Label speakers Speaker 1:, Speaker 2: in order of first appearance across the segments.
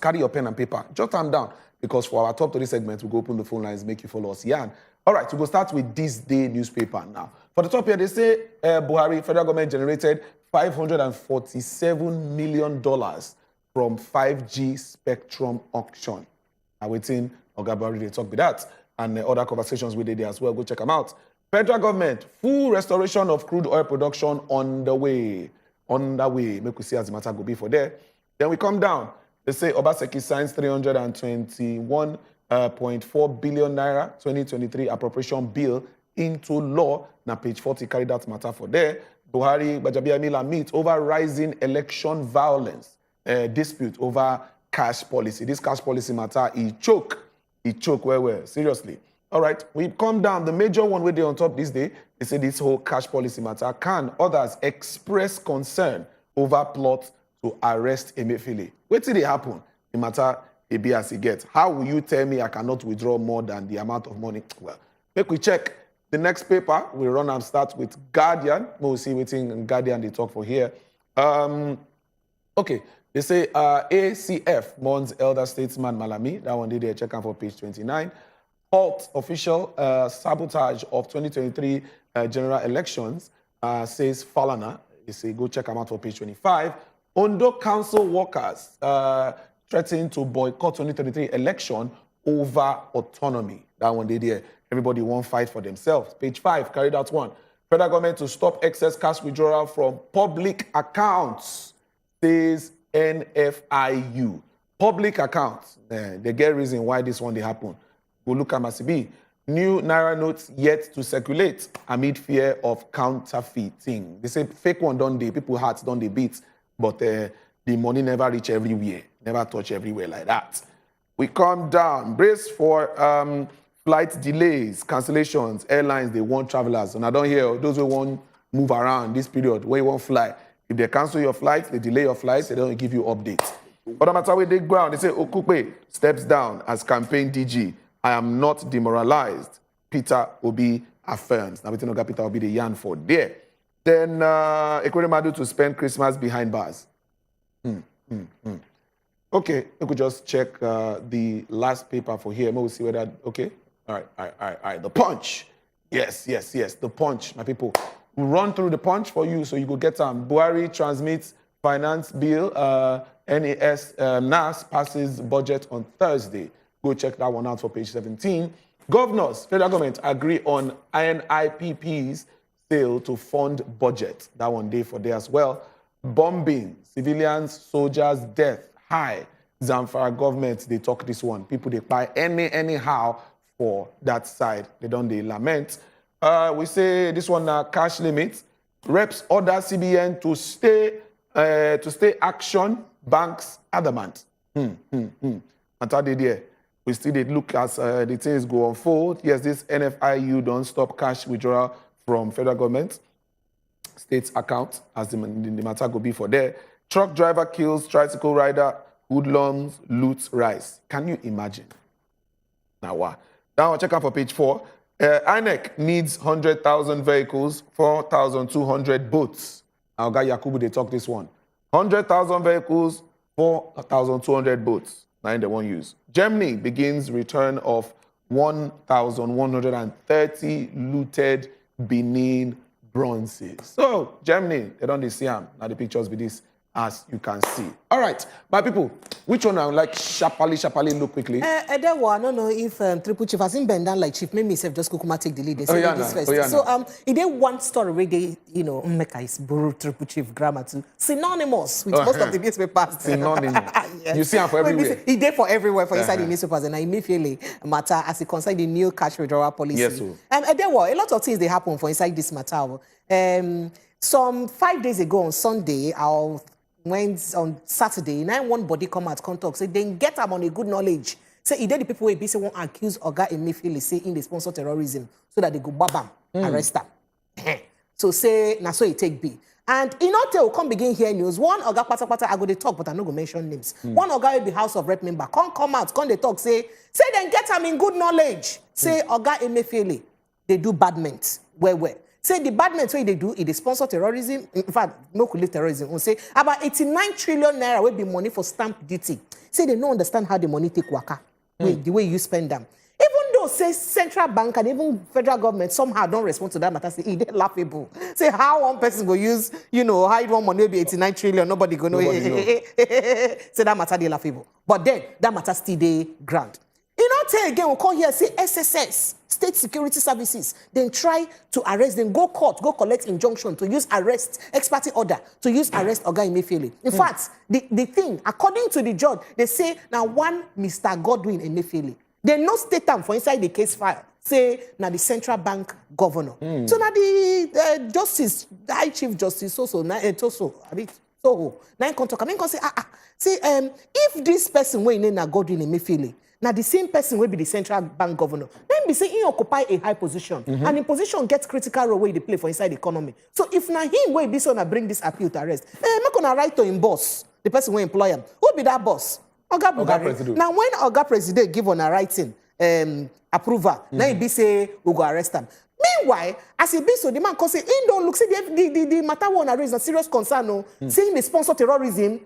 Speaker 1: carry your pen and paper. Jot them down, because for our top 3 segment, we'll go open the phone lines, make you follow us. Yeah. All right, we'll start with this day newspaper now. For the top here, they say Buhari, federal government generated $547 million from 5G spectrum auction. I'm waiting, Oga Buhari, they talk with that. And other conversations we did there as well. Go check them out. Federal government, full restoration of crude oil production on the way. On the way. Make we see as the matter go be for there. Then we come down. They say Obaseki signs 321.4 billion naira 2023 appropriation bill into law. Now page 40 carry that matter for there. Buhari, Wazobiamila meet over rising election violence dispute over cash policy. This cash policy matter, he choke well, seriously. All right, we come down. The major one where they on top this day, they say this whole cash policy matter. Can others express concern over plot to arrest Emefiele? Wait till it happen. The matter it be as it gets. How will you tell me I cannot withdraw more than the amount of money? Well, make we check. The next paper, we run and start with Guardian. We'll see waiting in Guardian they talk for here. Okay, they say ACF mourns elder statesman Malami. That one they check out for page 29. Halt official sabotage of 2023 general elections, says Falana. They say go check them out for page 25. Ondo Council workers threatening to boycott 2023 election over autonomy. That one they there. Everybody won't fight for themselves. Page 5, carried out one. Federal government to stop excess cash withdrawal from public accounts, says NFIU. Public accounts. They get reason why this one they happen. Go look at Masibi. New Naira notes yet to circulate amid fear of counterfeiting. They say fake one don't they, people hearts don't they beat, but the money never reach everywhere, never touch everywhere like that. We come down, brace for flight delays, cancellations, airlines, they want travelers. And I don't hear those who want move around this period where you won't fly. If they cancel your flight, they delay your flights, they don't give you updates. But no matter where they go out, they say Okupe steps down as campaign DG. I am not demoralized. Peter Obi affirms. Now, we think Peter Obi the yarn for there. Then, Ekweremadu to spend Christmas behind bars. Okay, we could just check the last paper for here. We'll see whether, okay. All right. The Punch. Yes. The Punch, my people. We'll run through the Punch for you so you could get some. Buhari transmits finance bill. NAS passes budget on Thursday. Go check that one out for page 17. Governors, federal government agree on INIPP's sale to fund budget. That one day for there as well. Bombing, civilians, soldiers, death, high. Zamfara government, they talk this one. People, they buy anyhow for that side. They don't they lament. We say this one, cash limit. Reps order CBN to stay action, banks adamant. We still did look as the things go unfold. Yes, this NFIU don't stop cash withdrawal from federal government, state's account, as the matter go be for there. Truck driver kills tricycle rider, hoodlums, loots rice. Can you imagine? Now what? Now check out for page 4. INEC needs 100,000 vehicles, 4,200 boats. Now guy Yakubu, they talk this one. 100,000 vehicles, 4,200 boats. Now they won't use. Germany begins return of 1,130 looted Benin bronzes. So Germany, they don't see them. Now the pictures with this, as you can see. All right, my people, which one I would like sharply look quickly?
Speaker 2: I don't know if Triple Chief has been down like Chief, maybe myself just Kukuma take the lead. They say this first. So it did one story where they, make I borrow Triple Chief grammar to synonymous with most of the newspapers.
Speaker 1: Synonymous. Yes. You see them for everywhere.
Speaker 2: He did for everywhere for inside the newspapers, and I immediately matter as it concerns the new cash withdrawal policy.
Speaker 1: Yes,
Speaker 2: there were a lot of things they happen for inside this matter. Some 5 days ago on Sunday, went on Saturday, one body come out, talk, say they get them on a good knowledge. Say, he did the people who say won't accuse Oga Emefiele, say in they sponsor terrorism, so that they go babam, arrest them. So say, now so it take B. And in order will come begin hear news. One Oga Pata, I go to talk, but I no go mention names. One Oga will be House of Rep member, come out, they talk, say then get them in good knowledge. Say Oga Emefiele, they do badment, where. Say the bad men way they do, they sponsor terrorism. In fact, no could leave terrorism. We say about 89 trillion naira will be money for stamp duty. Say they don't understand how the money take waka, the way you spend them. Even though, say, central bank and even federal government somehow don't respond to that matter, say, they're laughable. Say, how one person will use, hide one money, be 89 trillion, nobody go know. Say, that matter, they laughable. But then, that matter still they grand. Again, we'll call here, say, SSS, State Security Services, then try to arrest them, go court, go collect injunction to use arrest, ex parte order, to use arrest Oga Emefiele. In fact, the thing, according to the judge, they say, now one Mr. Godwin Emefiele. They no state them for inside the case file. Say, now the central bank governor. So now the justice, the high chief justice, now can talk. I mean, can say, if this person were in Godwin Emefiele, now the same person will be the central bank governor. Then be say he occupy a high position, and in position gets critical role where they play for inside the economy. So if now him will be so na bring this appeal to arrest, make gonna write to him boss, the person will employ him. Who be that boss? Oga President. Now when Oga President give on a writing approval, now he be say we go arrest him. Meanwhile, as he be so, the man can say, he don't look, see the matter one raise a serious concern, no. Saying they sponsor terrorism,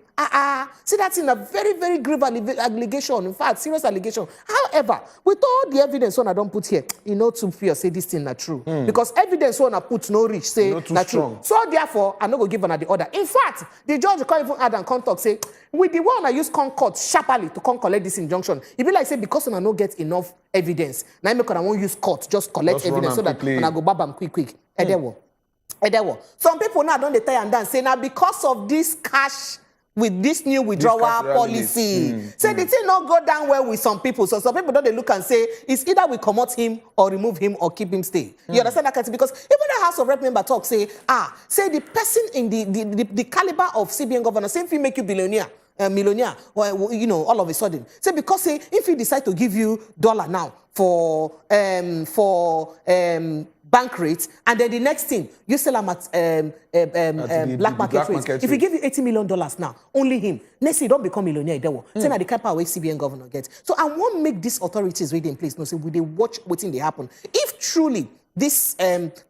Speaker 2: see that's in a very, very grave allegation, in fact, serious allegation. However, with all the evidence one I don't put here, too fear say this thing not true. Because evidence one I put no reach, say not true. So therefore, I'm not going to give another order. In fact, the judge can't even add and contact, say, with the one I use concord sharply to come collect this injunction, it be like say because I don't get enough evidence, now I won't use court, just collect evidence so that when I go babam quick. Some people now don't tie and dance say now because of this cash with this new withdrawal policy. Say the thing not go down well with some people. So some people don't they look and say it's either we promote him or remove him or keep him stay. You understand that? Because even the House of Rep member talk say say the person in the caliber of CBN governor, same thing make you millionaire, or all of a sudden. Say because say if he decide to give you $1 now for bank rates, and then the next thing you sell them at black market rates. If he give you $80 million now, only him. Next thing, don't become millionaire. Say now the kind of way CBN governor gets. So I won't make these authorities wait in place. No, say will they watch what's in they happen? If truly this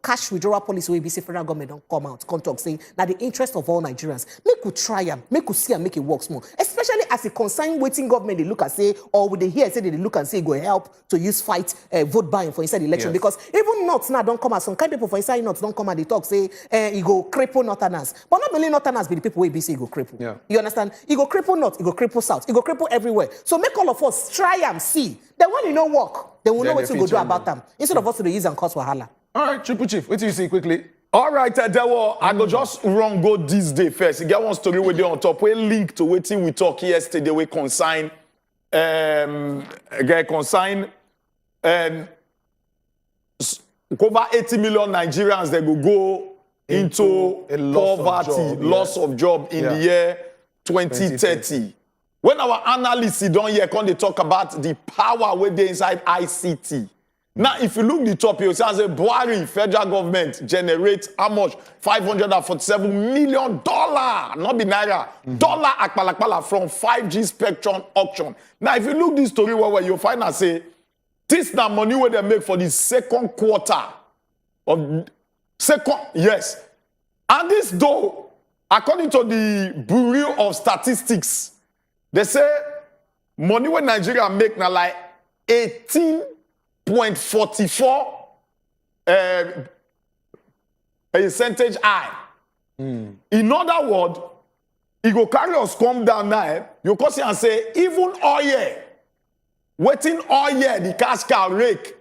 Speaker 2: cash withdrawal policy will be say federal government don't come out, come talk, say now the interest of all Nigerians, make we try them, make we see and make it work more. Especially as a concerned waiting government, they look and say, or would they hear say they look and say it go help to use fight vote buying for inside the election. Because even North now don't come out, some kind of people for inside North don't come out, they talk, say, it go cripple Northerners. But not only Northerners be the people where be say it go cripple. Yeah. You understand? It go cripple North, it go cripple South, it go cripple everywhere. So make all of us try and see. Then when you know work, they will know what to go do about them. Instead of us to use and cause wahala.
Speaker 1: All right, Triple Chief, what do you see quickly?
Speaker 3: All right, Dewo, I go just run go this day first. You get one story with you on top. We link to waiting we talk yesterday. We consign, over 80 million Nigerians that will go into poverty, loss of job in the year 2030. When our analysts don't hear, come they talk about the power where they inside ICT. Now, if you look the top, you see as a Buhari federal government generates how much? $547 million, not be naira, dollar akpalakpala from 5G spectrum auction. Now, if you look this story where you'll find and say, this now money where they make for the second quarter of yes. And this though, according to the Bureau of Statistics, they say money where Nigeria make now like 18.44 percentage high. In other words, it go carry us come down now. You can see and say, even oil, waiting oil, the cash cow rake,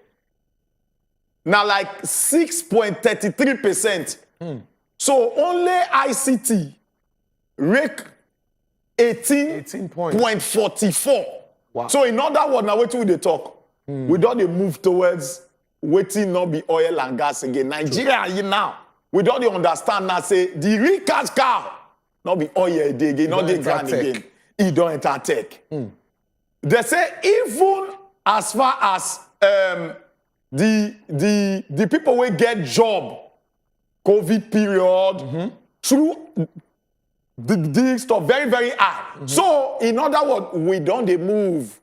Speaker 3: now like 6.33%. So only ICT rake 18.44. Wow. So in other words, now what will they talk? We don't move towards waiting not be oil and gas again. Nigeria now, we don't understand now say the real cash cow not be oil again, not the grand again. It don't enter tech. They say even as far as the people will get job COVID period through the stuff very, very high. So in other words, we don't move.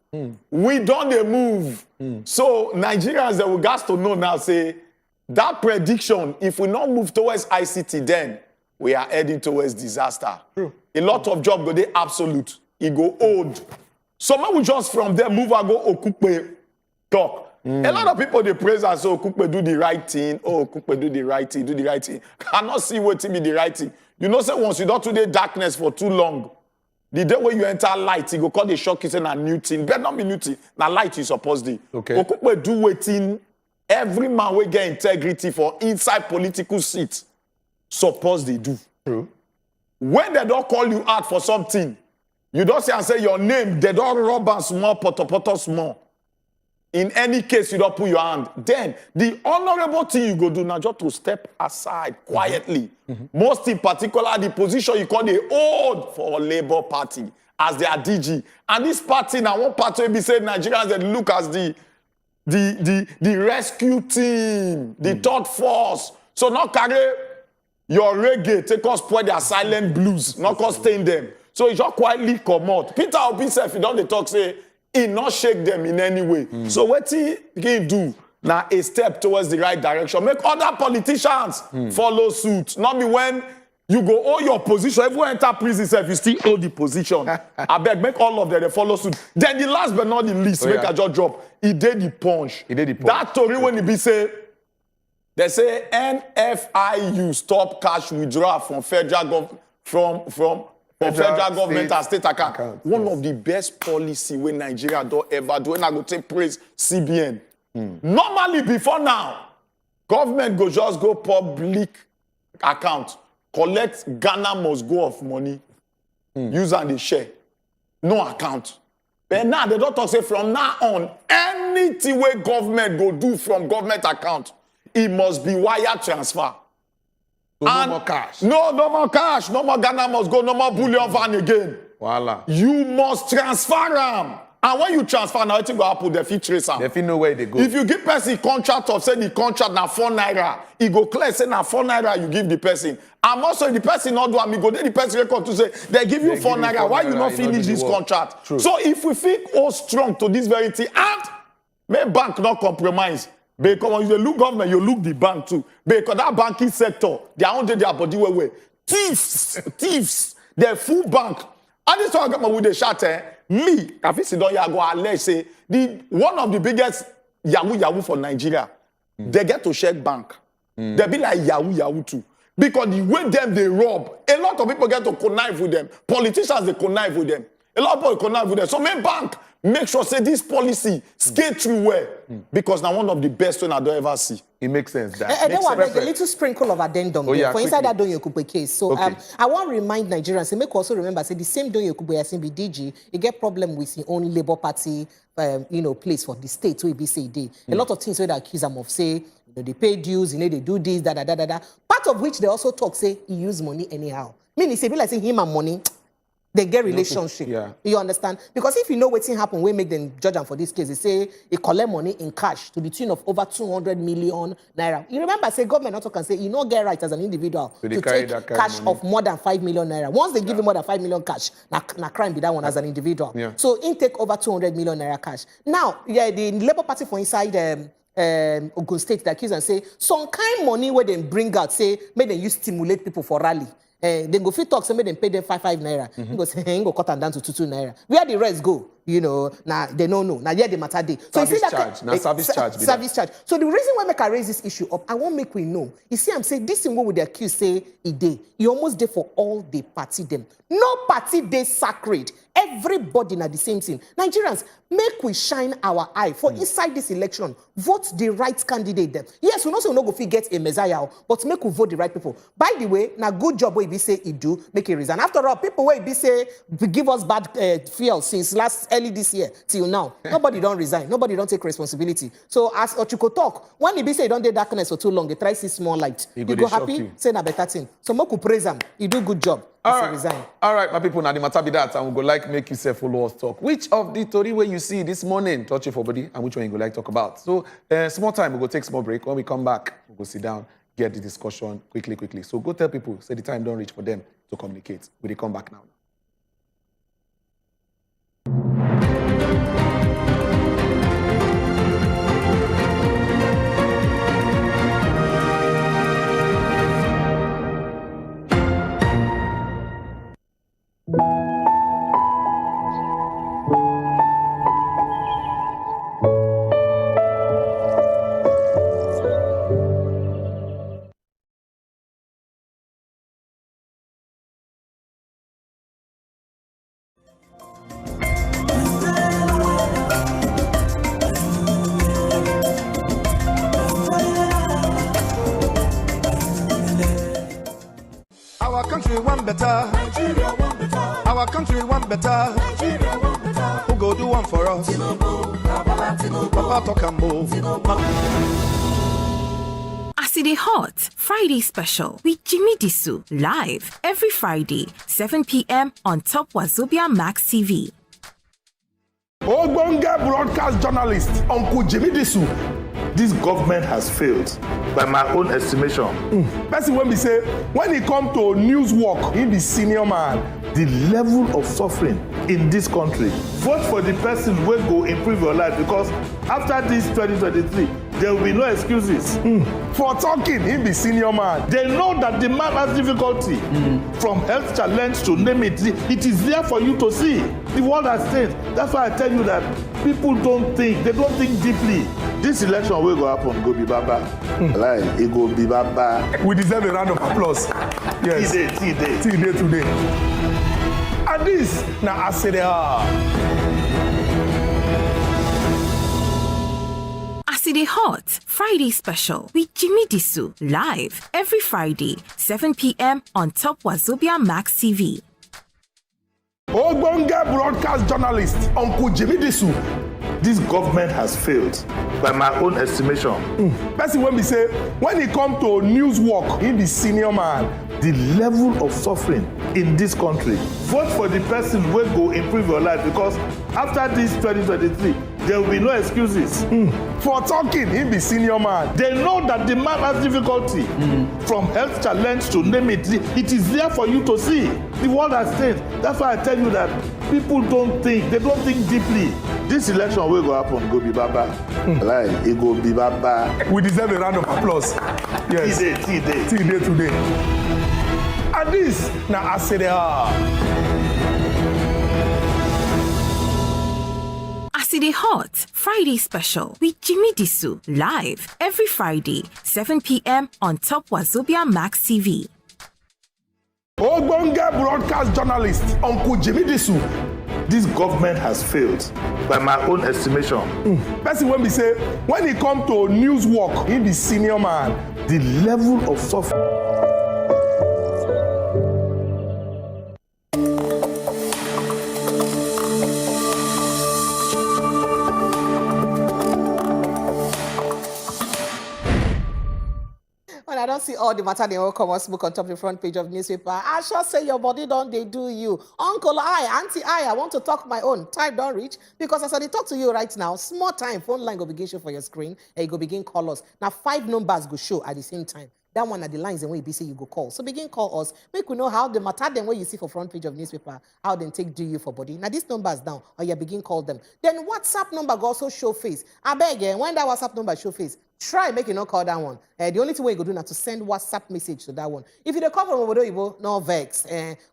Speaker 3: We don't move. So Nigerians that we got to know now say that prediction, if we not move towards ICT, then we are heading towards disaster.
Speaker 1: True.
Speaker 3: A lot of jobs go dey absolute. It go old. So maybe we just from there move and go Okupe talk. A lot of people they praise and say Okupe do the right thing. Oh, Okupe do the right thing, do the right thing. Cannot see what be the right thing. You know, say once you don't do the darkness for too long, the day when you enter light, you go call the shock is a new thing. Better not be new thing. Now light you supposed to.
Speaker 1: Okay.
Speaker 3: Okupe do waiting. Every man will get integrity for inside political seat. Suppose they do.
Speaker 1: True.
Speaker 3: When they don't call you out for something, you don't say and say your name, they don't rub and small, poto small. In any case, you don't put your hand. Then, the honorable thing you go do now just to step aside quietly. Most in particular, the position you call the old for Labour Party as their DG. And this party now, one party will be saying Nigerians that look as the rescue team, the third force. So now carry your reggae, take us pour their silent blues, not cause stain them. So it just quietly come out. Peter Obi said, if you don't talk, say, he not shake them in any way. So what he do now a step towards the right direction. Make other politicians follow suit. Not me when you go hold your position. If you enter prison, if you still hold the position, I beg, make all of them they follow suit. Then the last but not the least, make a just drop. He did the punch.
Speaker 1: He did the punch.
Speaker 3: That story when he be say, they say NFIU stop cash withdrawal from federal government from federal government and state account. One of the best policy when Nigeria don't ever do. And I go take praise CBN. Normally before now, government go just go public account, collect Ghana must go of money, use and they share. No account. But now they don't talk say from now on, anything where government go do from government account, it must be wire transfer.
Speaker 1: So no more cash.
Speaker 3: No more cash. No more Ghana must go. No more bullion van again.
Speaker 1: Voila.
Speaker 3: You must transfer them. And when you transfer, now it's going to happen, they trace them.
Speaker 1: If you know where they go.
Speaker 3: If you give person contract of say the contract na 4 naira, he go clear say na 4 naira you give the person. And also the person not do am, go then the person record to say they give you 4 naira. Why you not finish this contract?
Speaker 1: True.
Speaker 3: So if we feel all strong to this very thing, and may bank not compromise. Because when you look government, you look the bank too. Because that banking sector, they are under their body way. Thieves, they're full bank. And this one with the shatter. Me, I think don't go allege say one of the biggest Yahoo for Nigeria. They get to check bank. They be like Yahoo too. Because the way them they rob, a lot of people get to connive with them. Politicians they connive with them. A lot of people connive with them. So main bank make sure say this policy skate through well. Because now one of the best one I don't ever see.
Speaker 1: It makes sense. That
Speaker 2: And then
Speaker 1: makes
Speaker 2: one beg
Speaker 1: sense.
Speaker 2: a little sprinkle of addendum
Speaker 1: Oh,
Speaker 2: there
Speaker 1: yeah,
Speaker 2: for inside
Speaker 1: quickly.
Speaker 2: that Doyin Okupe case. So
Speaker 1: Okay.
Speaker 2: I want to remind Nigerians, say make also remember, say the same Doyin Okupe as in DG, he get problem with his own Labour Party, place for the state where he be say they. A lot of things where they accuse him of say, they pay dues, they do this, da. Part of which they also talk say he use money anyhow. Meaning, say be like saying him and money. They get relationship.
Speaker 1: Yeah.
Speaker 2: You understand? Because if you know what's happen, we make them judge them for this case. They say he collect money in cash to the tune of over 200 million naira. You remember, say government also can say you not get right as an individual
Speaker 1: So they
Speaker 2: to
Speaker 1: carry
Speaker 2: take
Speaker 1: that kind
Speaker 2: cash
Speaker 1: of money.
Speaker 2: of more than 5 million naira. Once they give you more than 5 million cash, na crime be that one as an individual.
Speaker 1: Yeah.
Speaker 2: So in take over 200 million naira cash. Now, yeah, the Labour Party for inside Ogun State that accuse and say some kind money where they bring out, say make them use stimulate people for rally. They go fit talk, say make them pay them 5 naira. He go say, he go cut them down to 2 naira. Where the rest go? Now they don't know. Now yeah, the matter day. So
Speaker 1: Service
Speaker 2: you see that
Speaker 1: charge. Now service charge be that.
Speaker 2: Service charge. So the reason why make I raise this issue up, I won't make we know. You see, I'm saying this thing what would the accuse say he day. He almost day for all the party them. No party day sacred. Everybody na the same thing. Nigerians, make we shine our eye for inside this election. Vote the right candidate them. Yes, we know say we no go fit get a messiah, but make we vote the right people. By the way, na good job where he be say he do, make it reason. After all, people where he be say give us bad fuel since early this year till now. Nobody don't resign. Nobody don't take responsibility. So as Ochuko talk, when he be say he don't do darkness for too long, they try see small light.
Speaker 1: He
Speaker 2: You
Speaker 1: go
Speaker 2: go
Speaker 1: dey shock
Speaker 2: happy,
Speaker 1: you.
Speaker 2: say na better thing. So make we praise him. He do good job. Resign.
Speaker 1: All right, my people, now the matter be that, and we go like make yourself follow us talk. Which of the story where you see this morning, touch it for body, and which one you go like talk about? So, small time, we go take small break. When we come back, we go sit down, get the discussion quickly. So go tell people, say the time don't reach for them to communicate. We dey come back now.
Speaker 4: Our country want better. Who go do one for us? Papa talk and move.
Speaker 5: As it is hot, Friday special with Jimmy Disu live every Friday, 7 p.m. on top wazobiamax TV.
Speaker 6: Ogbonge broadcast journalist, Uncle Jimmy Disu.
Speaker 7: This government has failed, by my own estimation.
Speaker 6: Person when we say, when it come to news work, he be senior man.
Speaker 7: The level of suffering in this country. Vote for the person who will go improve your life, because after this 2023, there will be no excuses.
Speaker 6: For talking, he be senior man.
Speaker 7: They know that the man has difficulty. From health challenge to name it, it is there for you to see. The world has changed. That's why I tell you that people don't think, they don't think deeply. This election will go happen, go be baba. Like, it go be baba.
Speaker 6: We deserve a round of applause. Yes. T-Day today. And this, now I say they are.
Speaker 5: As it is hot, Friday special with Jimmy Disu live every Friday, 7 p.m. on top wazobiamax TV.
Speaker 6: Ogbonge broadcast journalist, Uncle Jimmy Disu.
Speaker 7: This government has failed, by my own estimation.
Speaker 6: Person when we say, when it come to news work, he be senior man.
Speaker 7: The level of suffering in this country. Vote for the person who will go improve your life, because after this 2023, there will be no excuses.
Speaker 6: For talking, he be senior man.
Speaker 7: They know that the man has difficulty. From health challenge to name it, it is there for you to see. The world has changed. That's why I tell you that people don't think, they don't think deeply. This election will go happen, go be baba. Like, it go be baba.
Speaker 6: We deserve a round of applause. Yes.
Speaker 7: T-Day
Speaker 6: today. And this, now I say they are.
Speaker 5: As it is hot, Friday special with Jimmy Disu live every Friday, 7 p.m. on top wazobiamax TV.
Speaker 6: Ogbonge broadcast journalist, Uncle Jimmy Disu.
Speaker 7: This government has failed, by my own estimation.
Speaker 6: Person when we say, when it come to news work, he be senior man.
Speaker 7: The level of suffering.
Speaker 2: When I don't see all the matter, they all come and smoke on top of the front page of newspaper. I shall say your body don't they do you. Uncle Auntie I want to talk my own. Time don't reach. Because as I talk to you right now, small time, phone line go begin show for your screen, and you go begin call us. Now 5 numbers go show at the same time. That one are the lines and where you say you go call. So begin call us. Make we know how the matter them where you see for front page of newspaper, how they take do you for body. Now these numbers down, or you begin call them. Then WhatsApp number go also show face. I beg when that WhatsApp number show face, try make you not call that one. The only thing you go do now to send WhatsApp message to that one. If you call from Obodo, no vex.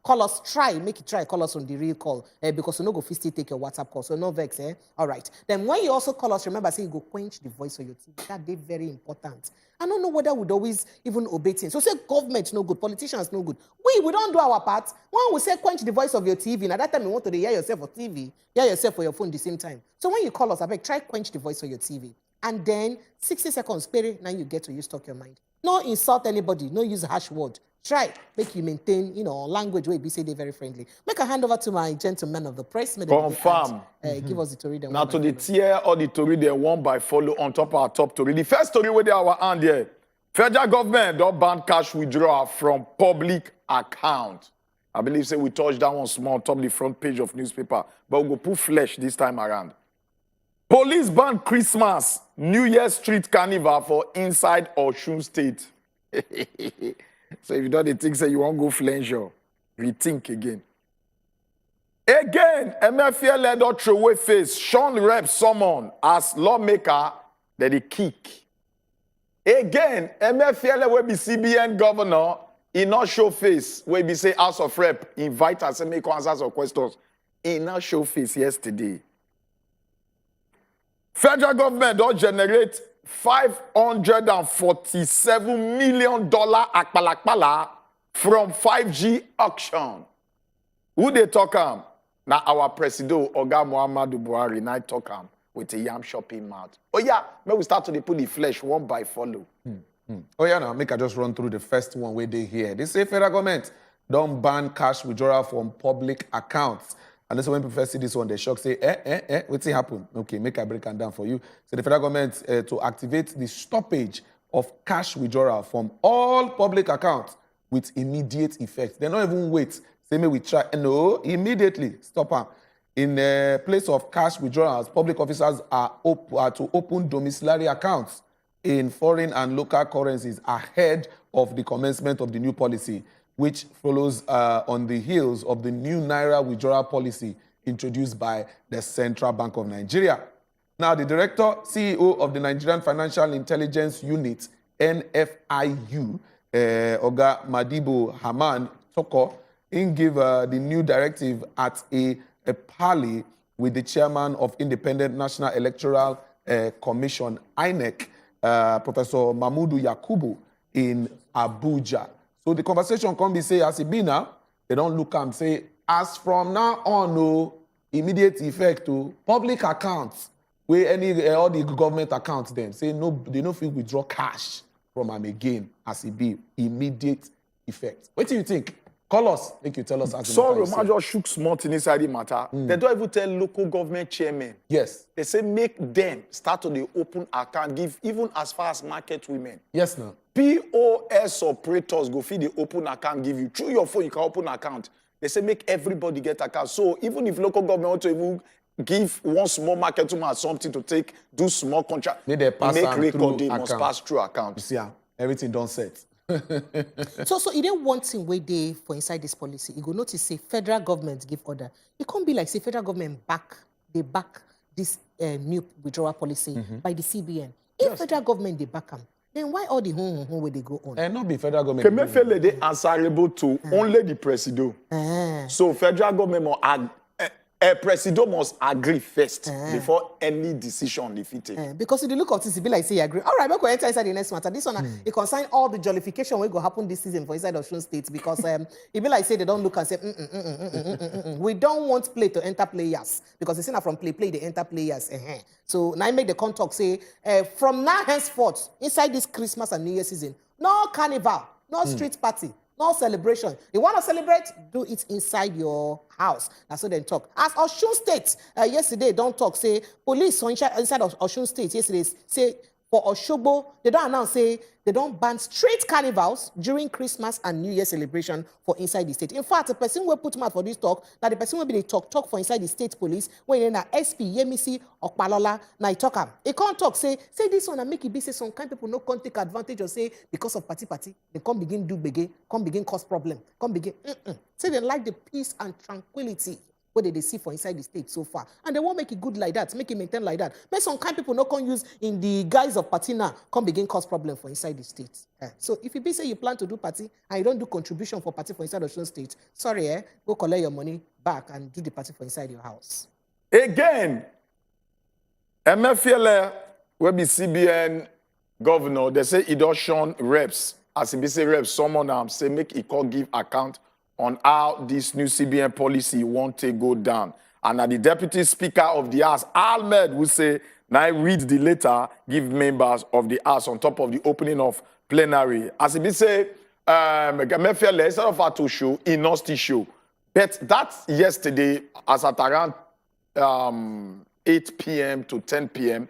Speaker 2: Call us, make it try, call us on the real call. Because you no go still take your WhatsApp call. So no vex, All right. Then when you also call us, remember, say you go quench the voice of your TV. That be very important. I don't know whether we'd always even obey things. So say government no good, politicians no good. We don't do our part. When we say quench the voice of your TV, now that time you want to hear yourself for TV, hear yourself for your phone the same time. So when you call us, I beg, try quench the voice of your TV. And then 60 seconds, period, now you get to use talk your mind. No insult anybody, no use a harsh word. Try, make you maintain, language where you say they're very friendly. Make a hand over to my gentleman of the press.
Speaker 3: Confirm.
Speaker 2: Give us the story.
Speaker 3: Now to the tier or the story they one by follow on top of our top story. The first story with our hand here. Federal government don't ban cash withdrawal from public account. I believe say we touched that one small on top of the front page of newspaper. But we'll go put flesh this time around. Police ban Christmas, New Year street carnival for inside Osun State. So if you don't think say you won't go flenture, rethink again. Again, MFL led out throw face, Sean Rep summon as lawmaker that they kick. Again, MFL will be CBN governor, he not show face, where be say House of Rep, invite us and make answers or questions. He not show face yesterday. Federal government don't generate $547 million akpalakpala from 5G auction. Who they talk am? Now our president, Oga Muhammadu Buhari, now talk am with a yam shopping mouth. Oh yeah, may we start to put the flesh one by follow.
Speaker 1: Oh yeah, now make I just run through the first one where they here. They say federal government don't ban cash withdrawal from public accounts. And that's when people first see this one, they shock, say, what's happened? Okay, make I break it down for you. So the federal government to activate the stoppage of cash withdrawal from all public accounts with immediate effect. They don't even wait. Say, may we try. No, immediately stop them. In place of cash withdrawals, public officers are to open domiciliary accounts in foreign and local currencies ahead of the commencement of the new policy, which follows on the heels of the new Naira withdrawal policy introduced by the Central Bank of Nigeria. Now, the director, CEO of the Nigerian Financial Intelligence Unit, NFIU, Oga Madibo Haman Toko, gave the new directive at a parley with the chairman of Independent National Electoral Commission, INEC, Professor Mahmood Yakubu, in Abuja. So the conversation can be say, as it be now, they don't look and say, as from now on, no immediate effect to public accounts, where all the government accounts them say no, they don't feel withdraw cash from them again, as it be immediate effect. What do you think? Call us, make you tell us. As
Speaker 3: Sorry, man just shook small thing inside the matter. They don't even tell local government chairmen.
Speaker 1: Yes.
Speaker 3: They say make them start to the open account, give even as far as market women.
Speaker 1: Yes, no.
Speaker 3: POS operators go feed the open account, give you. Through your phone, you can open account. They say make everybody get account. So even if local government want to even give one small market woman something to take, do small contract,
Speaker 1: make
Speaker 3: record, they must pass through account.
Speaker 1: You see, everything done set.
Speaker 2: So it ain't one thing where they for inside this policy. You go notice say federal government give order. It can't be like say federal government back this new withdrawal policy by the CBN. If federal government they back them, then why all the where they go on?
Speaker 1: And not be federal government.
Speaker 3: Kemefele they answerable to only the president. So federal government must president must agree first before any decision be taken.
Speaker 2: Because if you look at this, it be like say you agree. All right, we're going to enter inside the next matter. This one, it concern all the jollification will go happen this season for inside Osun State because it be like say they don't look and say we don't want play to enter players because it's not from play they enter players. So now I make the contact say from now henceforth inside this Christmas and New Year season, no carnival, no street party. No celebration. You want to celebrate? Do it inside your house. That's what they talk. As Osun State, yesterday, don't talk, say, police inside of Osun State, yesterday, say, for Osogbo, they don't announce, say, they don't ban street carnivals during Christmas and New Year celebration for inside the state. In fact, the person will put mouth for this talk, now the person will be the talk for inside the state police, when you're in SP, Yemisi, Okpalola, now he talk am. He can't talk, say this one and make it be, say some kind of people no can't take advantage or say, because of party, they come begin do bege, come begin cause problem, come begin, Say they like the peace and tranquility what they see for inside the state so far. And they won't make it good like that, make it maintain like that. Make some kind of people not can use in the guise of party now, come begin cause problem for inside the state. So if you be say you plan to do party and you don't do contribution for party for inside Osun State, sorry, go collect your money back and do the party for inside your house.
Speaker 3: Again, MFL will be CBN governor, they say it does shun reps. As he be say reps, someone say make it call give account on how this new CBN policy won't go down. And the deputy speaker of the House, Ahmed, will say, now I read the letter, give members of the House on top of the opening of plenary. As he say, Mefele, instead of a to show, he not still show. But that's yesterday, as at around 8 p.m. to 10 p.m.,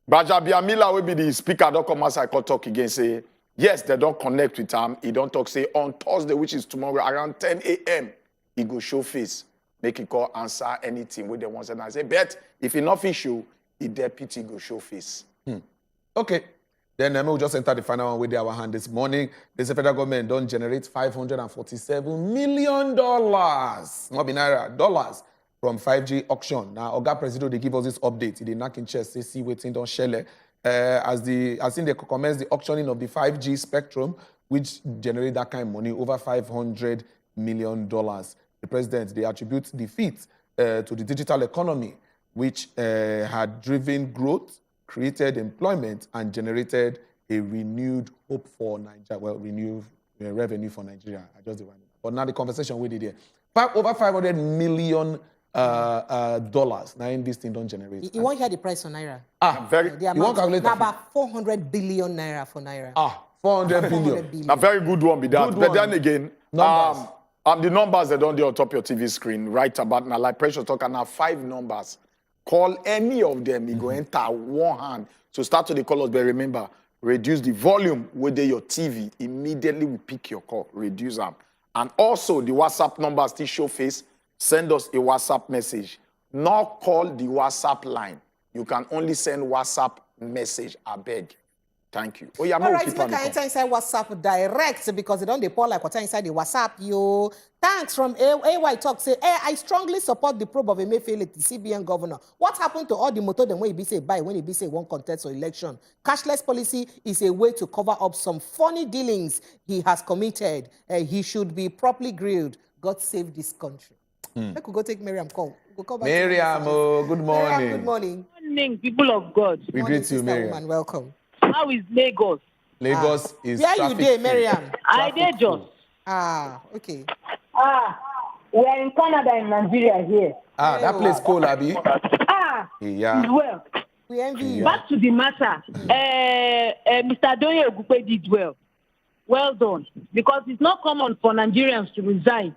Speaker 3: Bajabiamila will be the speaker, don't come as I can talk again, say, yes, they don't connect with him. He don't talk, say, on Thursday, which is tomorrow, around 10 a.m., he go show face. Make it call, answer anything with the ones. And I say, but if he not show, the deputy go show face.
Speaker 1: Okay. Then we'll just enter the final one with our hand this morning. The federal government don't generate $547 million, not be naira, dollars, from 5G auction. Now, Oga President, they give us this update. They knock in chest, they see waiting, don't shell. As they commence the auctioning of the 5G spectrum, which generate that kind of money, over $500 million. The president, they attribute the feat to the digital economy, which had driven growth, created employment, and generated a renewed hope for Nigeria. Well, renewed revenue for Nigeria. I just did. But now the conversation we did here. Over $500 million dollars. Now in this thing don't generate.
Speaker 2: You won't hear the price for naira.
Speaker 3: Very.
Speaker 2: The amount now about 400 billion naira for naira.
Speaker 1: 400 billion.
Speaker 3: A very good one, be that. But then again, The numbers that don't on top of your TV screen right about now, like Precious talk, and now 5 numbers. Call any of them. You go enter one hand. So start to the call us, but remember, reduce the volume with your TV. Immediately we pick your call. Reduce them. And also the WhatsApp number still show face. Send us a WhatsApp message. Not call the WhatsApp line. You can only send WhatsApp message. I beg. Thank you. Oh, yeah,
Speaker 2: all right, make I enter inside WhatsApp direct because they don't pour like water inside the WhatsApp. Yo, thanks from AY Talk. Say, I strongly support the probe of Emefiele, the CBN governor. What happened to all the motor them when he be say buy, when he be say one contest or election? Cashless policy is a way to cover up some funny dealings he has committed. He should be properly grilled. God save this country. I could go take Miriam call. We'll come back
Speaker 1: Miriam, good morning.
Speaker 2: Miriam, good morning.
Speaker 8: Good morning, people of God.
Speaker 1: We greet you, Miriam.
Speaker 2: Woman, welcome.
Speaker 8: How is Lagos?
Speaker 1: Lagos is
Speaker 2: where
Speaker 1: traffic
Speaker 2: you there,
Speaker 1: free.
Speaker 2: Miriam?
Speaker 8: I did just.
Speaker 2: Okay.
Speaker 9: We are in Canada and Nigeria here.
Speaker 1: That place cold, Abi. Yeah.
Speaker 8: Well,
Speaker 2: We envy you.
Speaker 8: back to the matter. Mr. Doyin Okupe did well. Well done. Because it's not common for Nigerians to resign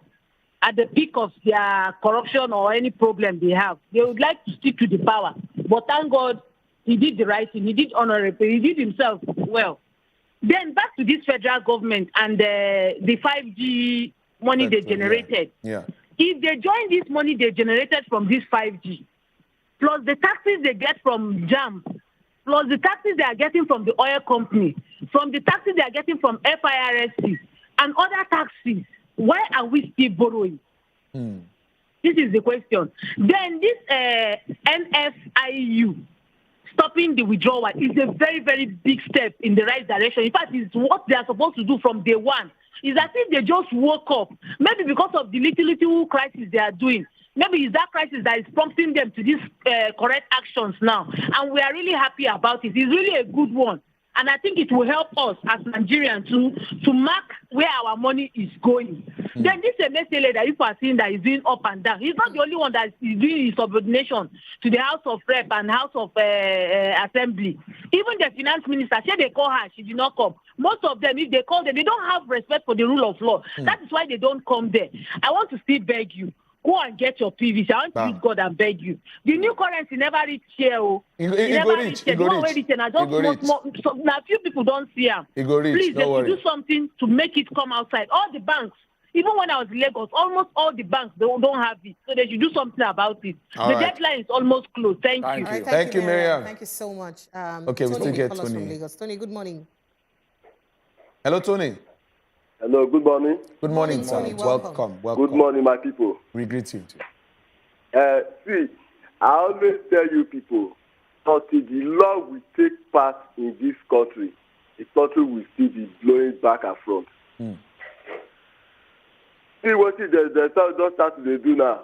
Speaker 8: at the peak of their corruption or any problem they have. They would like to stick to the power. But thank God, he did the right thing. He did honorable. He did himself well. Then back to this federal government and the 5G money they generated.
Speaker 1: Yeah.
Speaker 8: If they join this money they generated from this 5G, plus the taxes they get from JAM, plus the taxes they are getting from the oil company, from the taxes they are getting from FIRSC, and other taxes, why are we still borrowing? This is the question. Then this NFIU, stopping the withdrawal, is a very, very big step in the right direction. In fact, it's what they are supposed to do from day one. It's as if they just woke up, maybe because of the little crisis they are doing. Maybe it's that crisis that is prompting them to these correct actions now. And we are really happy about it. It's really a good one. And I think it will help us as Nigerians to mark where our money is going. Then this MSLA that you are seeing that is doing up and down, he's not the only one that is doing his subordination to the House of Rep and House of Assembly. Even the finance minister, say they call her, she did not come. Most of them, if they call them, they don't have respect for the rule of law. That is why they don't come there. I want to still beg you. Go and get your PVC. I want to use God and beg you. The new currency never reach here. It never reach here. Now, few people don't see them. Please, they should do something to make it come outside. All the banks, even when I was in Lagos, almost all the banks they don't have it. So they should do something about it. The deadline is almost closed. Thank you.
Speaker 2: All right,
Speaker 1: Thank you, Miriam.
Speaker 2: Thank you so much.
Speaker 1: Okay, we still get
Speaker 2: call us
Speaker 1: Tony.
Speaker 2: from Lagos. Tony, good morning.
Speaker 1: Hello, Tony.
Speaker 10: Hello, good morning.
Speaker 1: Good morning, sir.
Speaker 2: Tony, welcome.
Speaker 1: Welcome.
Speaker 10: Good morning, my people.
Speaker 1: We greet you too.
Speaker 10: See, I always tell you people, until the law will take part in this country, the country will still be blowing back and front. See what they just start to do now.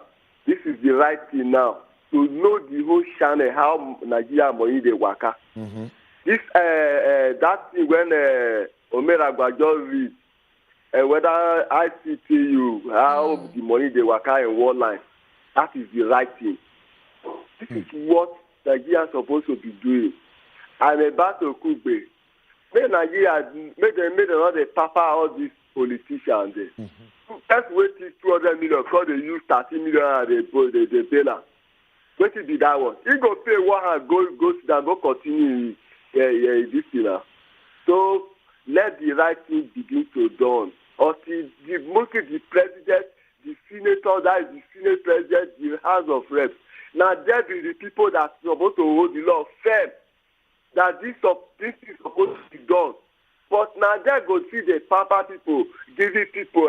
Speaker 10: This is the right thing now. To know the whole channel, how Nigeria money they work. This that thing when Omeragba just read, whether ICTU, how the money they work in one line, that is the right thing. This is what Nigeria is supposed to be doing. And about Okupe, make Nigeria, make them not the papa all these politicians. Let's wait till 200 million because they use 30 million and they pay now. Wait till that one. He go pay one and go sit down, go continue this thing now. So let the right thing begin to dawn. Until the president, the senator, that is the senate president, the House of Reps. Now there be the people that are supposed to hold the law firm. That this is supposed to be done. But now they go see the papa people giving people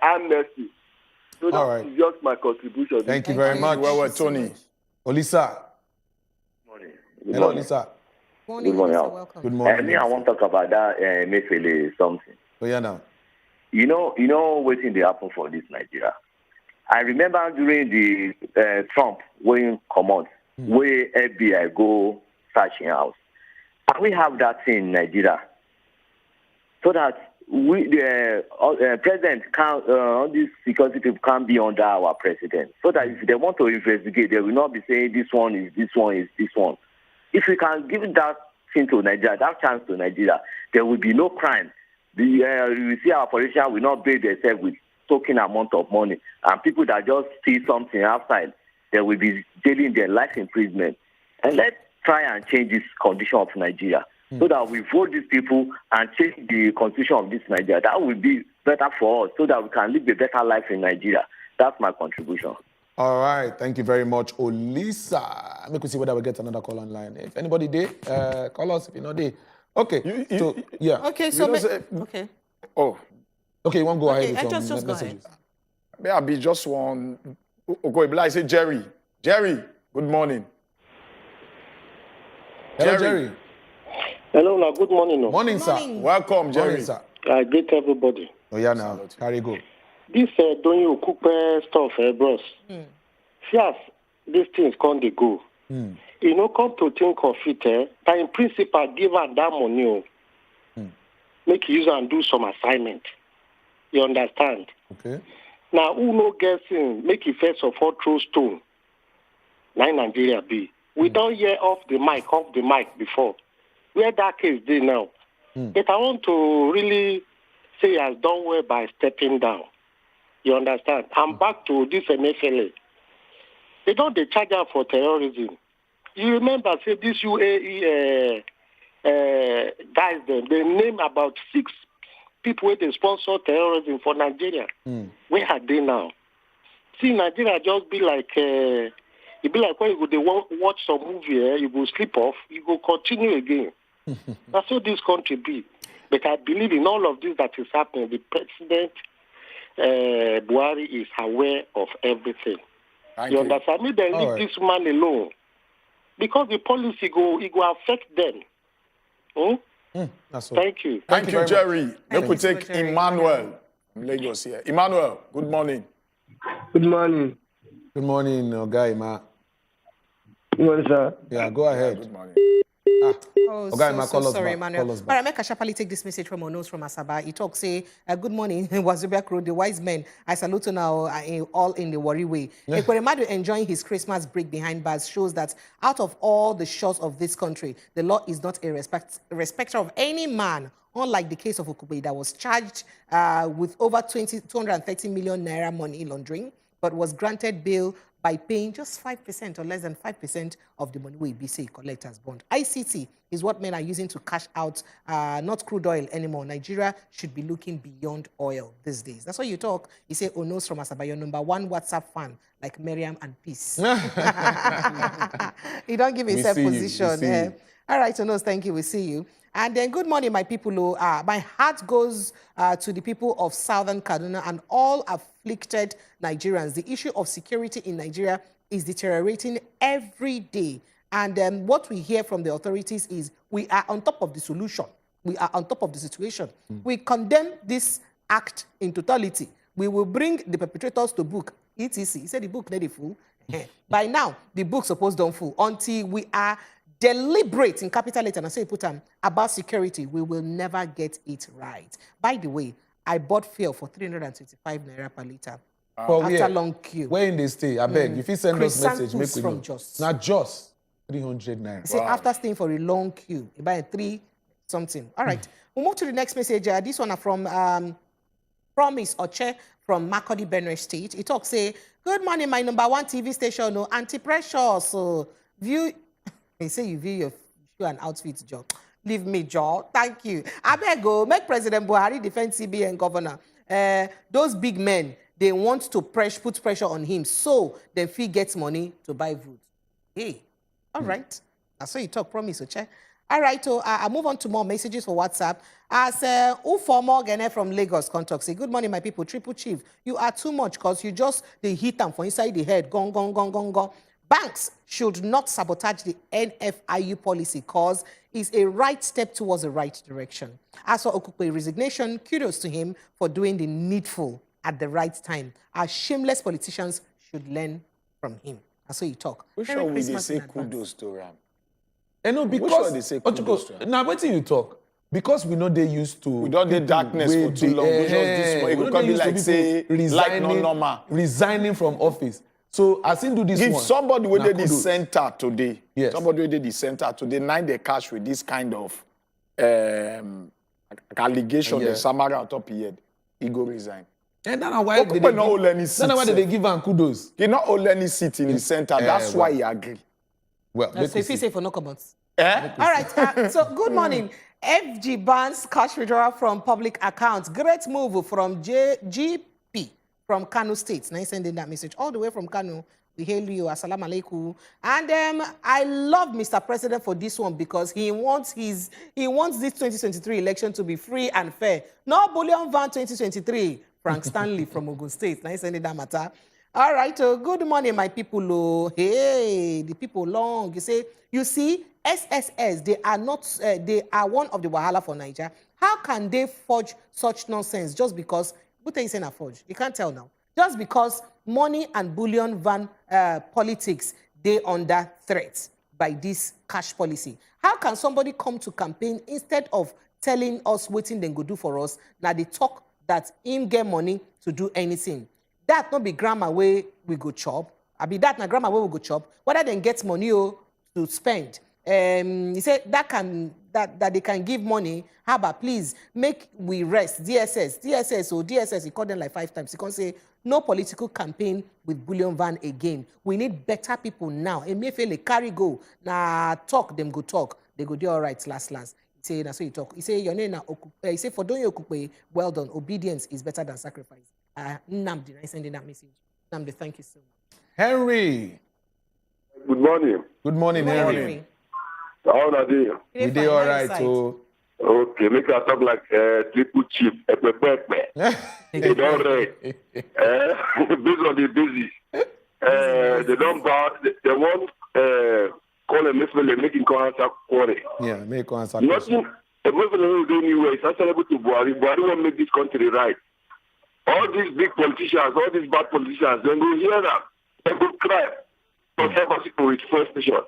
Speaker 10: amnesty. So that is just my contribution.
Speaker 1: Thank you very much.
Speaker 3: Well, Tony.
Speaker 1: Olisa.
Speaker 11: Morning.
Speaker 1: Hello, Olisa.
Speaker 2: Morning,
Speaker 11: Good morning.
Speaker 2: Olisa, welcome.
Speaker 1: Good morning.
Speaker 11: I want to talk about that Emefiele something.
Speaker 1: Oh, yeah, now.
Speaker 11: You know waiting they happen for this Nigeria. I remember during the Trump when come out, where FBI go searching house. And we have that thing in Nigeria. So that the president can, all these security people can be under our president. So that if they want to investigate, they will not be saying this one is this one is this one. If we can give that thing to Nigeria, that chance to Nigeria, there will be no crime. You see our politicians will not bathe themselves with token amount of money. And people that just see something outside, they will be jailing their life imprisonment. And let's try and change this condition of Nigeria so that we vote these people and change the constitution of this Nigeria. That will be better for us so that we can live a better life in Nigeria. That's my contribution.
Speaker 1: All right, thank you very much, Olisa. Let me see whether we get another call online. If anybody there, call us if you're not there. Okay, yeah.
Speaker 2: Okay, so... okay.
Speaker 3: Oh.
Speaker 1: Okay, you want to go ahead
Speaker 2: Okay,
Speaker 1: with
Speaker 2: just
Speaker 1: some
Speaker 2: go
Speaker 1: messages?
Speaker 2: ahead.
Speaker 3: May I be just one? Okay, I say Jerry. Jerry, good morning.
Speaker 1: Hello, Jerry.
Speaker 12: Hello, now. Good morning. No.
Speaker 1: Morning, sir.
Speaker 3: Welcome, Jerry.
Speaker 1: Morning, sir.
Speaker 12: I greet everybody.
Speaker 1: Oh, yeah, now. Carry go.
Speaker 12: This Doyin Okupe stuff, bros. See as these things come, they go. You know, come to think of it, that in principle, give her that money. Make use and do some assignment. You understand?
Speaker 1: Okay.
Speaker 12: Now, who no guessing, make it first of all throw stone. Now in Nigeria be. We don't hear off the mic before. Where that case dey now. But I want to really say he has done well by stepping down. You understand? I'm back to this MFLA. They don't charge her for terrorism. You remember, say this UAE guys, they name about 6 people where they sponsor terrorism for Nigeria. Where are they now? See, Nigeria just be like, it be like when you go watch some movie, you go sleep off, you go continue again. That's how this country be. But I believe in all of this that is happening. The President Buhari is aware of everything. You understand? Me, they leave this man alone. Because the policy it go affect them. Thank you.
Speaker 3: Thank you, Jerry. Let me take
Speaker 2: Jerry.
Speaker 3: Emmanuel from Lagos here. Emmanuel, good morning.
Speaker 13: Good morning.
Speaker 1: Good morning, guy, ma.
Speaker 13: Good morning, sir.
Speaker 1: Yeah, go ahead.
Speaker 3: Good morning.
Speaker 2: Oh,
Speaker 1: Okay, ma, call us
Speaker 2: sorry,
Speaker 1: back.
Speaker 2: Emmanuel.
Speaker 1: Call us back.
Speaker 2: All right, make Ashapali take this message from Onos from Asaba. He talks, say, good morning, Wazobia crew, the wise men. I salute you now, all in the worry way. Ekweremadu enjoying his Christmas break behind bars shows that out of all the shores of this country, the law is not a respecter of any man, unlike the case of Okupe that was charged with over 230 million naira money laundering, but was granted bail by paying just 5% or less than 5% of the money we BC collectors bond. ICT is what men are using to cash out, not crude oil anymore. Nigeria should be looking beyond oil these days. That's what you talk. You say, Onos from Asaba, your #1 WhatsApp fan, like Miriam and Peace. He don't give himself position. All right, Onos, thank you. We see you. And then good morning, my people. My heart goes to the people of Southern Kaduna and all afflicted Nigerians. The issue of security in Nigeria is deteriorating every day. And what we hear from the authorities is we are on top of the solution. We are on top of the situation. We condemn this act in totality. We will bring the perpetrators to book, etc. He said the book not the fool. By now, the book supposed don't fool until we are deliberate in capital letter, and I say put about security, we will never get it right. By the way, I bought fuel for 325 naira per liter after long queue.
Speaker 1: Where in they stay? I beg. If you send us message, make we know.
Speaker 2: From Just.
Speaker 1: Not just 300 naira.
Speaker 2: See, after staying for a long queue, you buy 3 something. All right, we'll move to the next message. This one are from Promise Oche from Makurdi, Benue State. He talks, say, good morning, my #1 TV station, no anti-pressure, so view. They say you view your shoe and outfit, Joe. Leave me, Joe. Thank you. I beg go make President Buhari defend CBN governor. Those big men, they want to put pressure on him so the fee gets money to buy food. Hey, all right. That's what you talk, Promise, okay? All right, so I move on to more messages for WhatsApp. As Ufomo Gene from Lagos contact say, good morning, my people. Triple Chief, you are too much because you just they hit them for inside the head. Gong, gong, gong, gong, gong. Banks should not sabotage the NFIU policy because it's a right step towards the right direction. As for Okupe's resignation, kudos to him for doing the needful at the right time. Our shameless politicians should learn from him. That's how you talk.
Speaker 3: Which one will they say kudos to Ram?
Speaker 1: No, because they say kudos to Ram? Now, what do you talk? Because we know they used to.
Speaker 3: We don't do darkness for too long. We just this one. It could be like say like no normal.
Speaker 1: Resigning from office. So as in do this
Speaker 3: give
Speaker 1: one.
Speaker 3: Somebody where they the center today.
Speaker 1: Yes.
Speaker 3: Somebody where they the center today. Nine they cash with this kind of allegation. The Samara on top of head. He go resign.
Speaker 1: And that's why
Speaker 3: Okupe not hold any seat.
Speaker 1: That's why they give him kudos.
Speaker 3: He not hold any seat in the center. That's why he agree.
Speaker 1: Well,
Speaker 2: So if you say for no comments.
Speaker 3: Eh?
Speaker 2: All right. So good morning. FG bans cash withdrawal from public accounts. Great move from GP from Kano State. Now sending that message all the way from Kano. We hail you. Assalamu alaikum. And I love Mr. President for this one because he wants this 2023 election to be free and fair. No bullion van 2023. Frank Stanley from Ogun State. Now sending that matter. All right. Good morning, my people. Oh, hey, the people long. You see, SSS, they are not. They are one of the wahala for Nigeria. How can they forge such nonsense just because? What are you saying? Forge? You can't tell now. Just because money and bullion van politics, they under threat by this cash policy. How can somebody come to campaign instead of telling us what they go do for us? Now they talk that him get money to do anything. That not be grammar way we go chop. I be that na grammar way we go chop. Whether they get money to spend. He said that they can give money. How about please make we rest. DSS, he called them like 5 times. He can't say no political campaign with bullion van again. We need better people now. And may feel carry go. Now talk them go talk. They go do all right last. He say that's what you talk. He say your name na Okupe. He say for Doyin Okupe, well done. Obedience is better than sacrifice. Namdi, I sending that message. Namdi, thank you so much.
Speaker 1: Henry.
Speaker 10: Good morning.
Speaker 1: Good morning, Henry.
Speaker 10: How are you?
Speaker 1: We did all right, so.
Speaker 10: Okay, make us talk like triple chip. They don't read. Based on the basis. They don't buy. They want call a Muslim making contact quarry.
Speaker 1: Yeah, make contact.
Speaker 10: Nothing. A Muslim will do anyway. It's answerable to Buhari. Buhari won't make this country right. All these big politicians, all these bad politicians, they will hear that. They will cry. For help people with first station.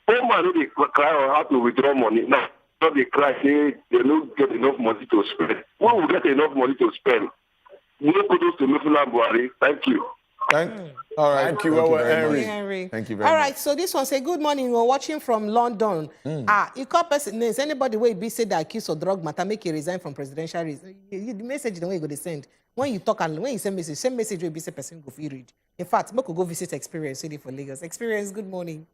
Speaker 10: All man, they cry or have to withdraw money. Now, they cry, they don't get enough money to spend. Who will get enough money to spend? No kudos to Muslim Buhari. Thank you.
Speaker 1: All right.
Speaker 3: Thank you,
Speaker 2: Henry.
Speaker 1: Thank you very much.
Speaker 2: All right, so this one say, good morning. We're watching from London. You call person names. Anybody will be said that accused of drug matter, make you resign from presidential reason. The message the way you go to send. When you talk and when you send message, same message will be say person go free read. In fact, we could go visit Experience City for Lagos. Experience, good morning.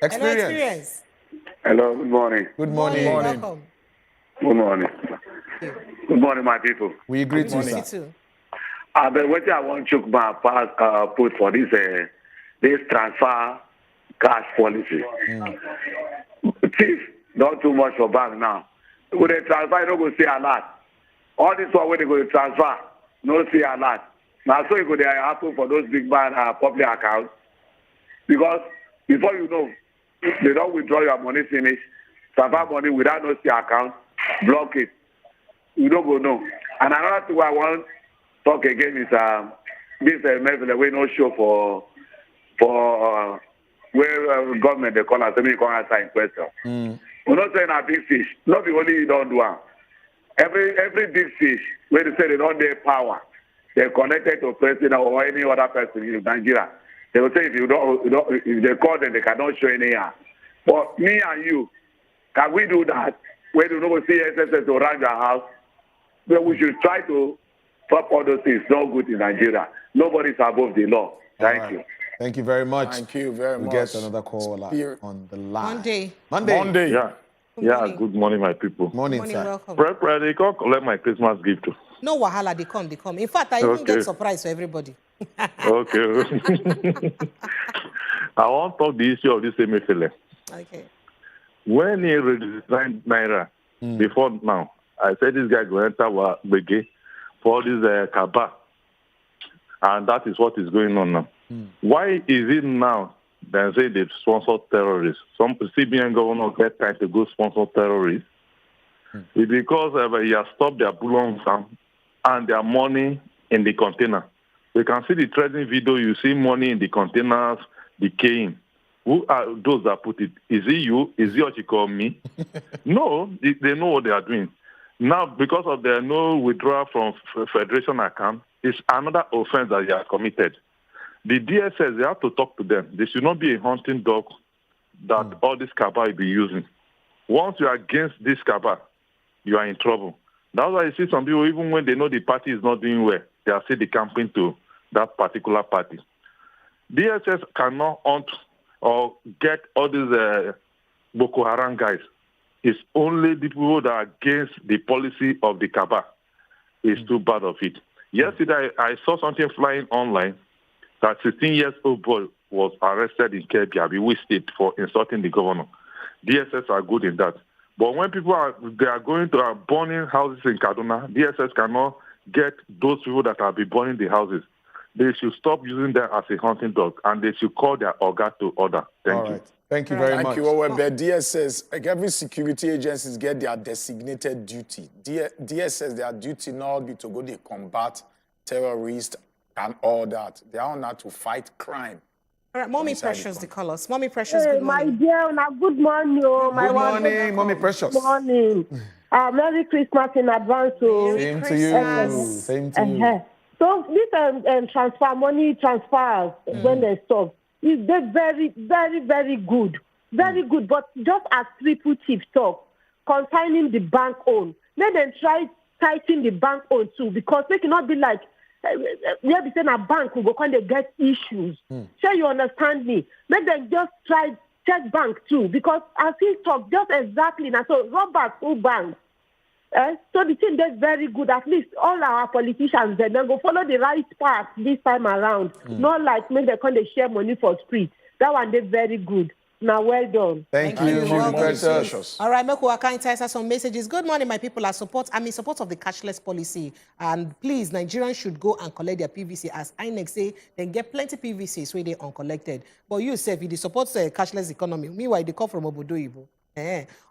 Speaker 1: Experience.
Speaker 14: Hello, good morning.
Speaker 1: Good morning.
Speaker 2: Welcome.
Speaker 14: Good morning. Good morning, my people.
Speaker 1: We agree to you,
Speaker 2: too.
Speaker 14: But what I want to put for this transfer cash policy. Thief, not too much for bank now. When they transfer, you don't go see a lot. All this one when they go to transfer, no see a lot. Now so it could happen for those big man public accounts. Because before you know, they don't withdraw your money finish, transfer money without no see account, block it. You don't go know. And another thing I want to talk again is this message we no show for where government they call us, they can't answer in question. We're not saying a big fish. Not the only you don't do one. Every big fish, where they say they don't have power, they're connected to president or any other person in Nigeria. They will say if they call them, they cannot show any hand. But me and you, can we do that? Where do not see SSS around your house? But we should try to stop all those things. No good in Nigeria. Nobody's above the law. Thank you.
Speaker 1: Thank you very much.
Speaker 3: Thank you very much.
Speaker 1: We get another call on the line.
Speaker 2: Monday.
Speaker 7: Yeah, good morning, my people.
Speaker 1: Morning, sir.
Speaker 2: Welcome.
Speaker 7: They can't collect my Christmas gift too.
Speaker 2: No wahala, they come. In fact, I even get surprise for everybody.
Speaker 7: Okay. I want to talk the issue of this MFLA.
Speaker 2: Okay.
Speaker 7: When he redesigned Naira, before now, I said this guy will enter Bege for this Kaba. And that is what is going on now. Why is it now they say they've sponsored terrorists? Some CBN governors get time to go sponsor terrorists. It's because he has stopped their bullion and their money in the container. You can see the trading video, you see money in the containers decaying. Who are those that put it? Is it you? Is it what you call me? No, they know what they are doing. Now, because of their no withdrawal from Federation account, it's another offense that they have committed. The DSS, they have to talk to them. They should not be a hunting dog that all this cabal will be using. Once you are against this cabal, you are in trouble. That's why you see some people, even when they know the party is not doing well, they are still decamping to that particular party. DSS cannot hunt or get all these Boko Haram guys. It's only the people that are against the policy of the Kaaba. It's too bad of it. Yesterday, I saw something flying online that 16-year-old boy was arrested in Kebbi, Abiwe State, for insulting the governor. DSS are good in that. But when people are going to burning houses in Kaduna, DSS cannot get those people that have been burning the houses. They should stop using them as a hunting dog, and they should call their Oga to order. Thank you.
Speaker 1: Thank you very much.
Speaker 3: Thank you, Owebe. DSS, like every security agencies get their designated duty. DSS, their duty now be to go to combat terrorists and all that. They are not to fight crime.
Speaker 2: All right, Mommy Precious, the callers. Mommy Precious, good morning.
Speaker 9: My dear, good morning.
Speaker 1: Good morning, Mommy Precious.
Speaker 9: Good morning. Merry Christmas in advance.
Speaker 1: Same to you. Same to you.
Speaker 9: So this money transfers when they stop, is very, very, very good. Very good. But just as triple chief talk, concerning the bank own, let them try tighten the bank own too, because they cannot be like, we have been saying a bank will go when they get issues. Sure, you understand me? Let them just try check bank too, because as he talk, just exactly now. So Robert who bank. So the thing that's very good. At least all our politicians then go follow the right path this time around. Not like maybe they can't share money for street. That one they very good. Now well done.
Speaker 1: Thank you, Mommy Precious.
Speaker 2: All right, Meko Akainta has some messages. Good morning, my people. I'm in support of the cashless policy. And please, Nigerians should go and collect their PVC. As INEC say, they get plenty PVCs where they uncollected. But you say, if you support the cashless economy, meanwhile, they come from Obodo Ibo.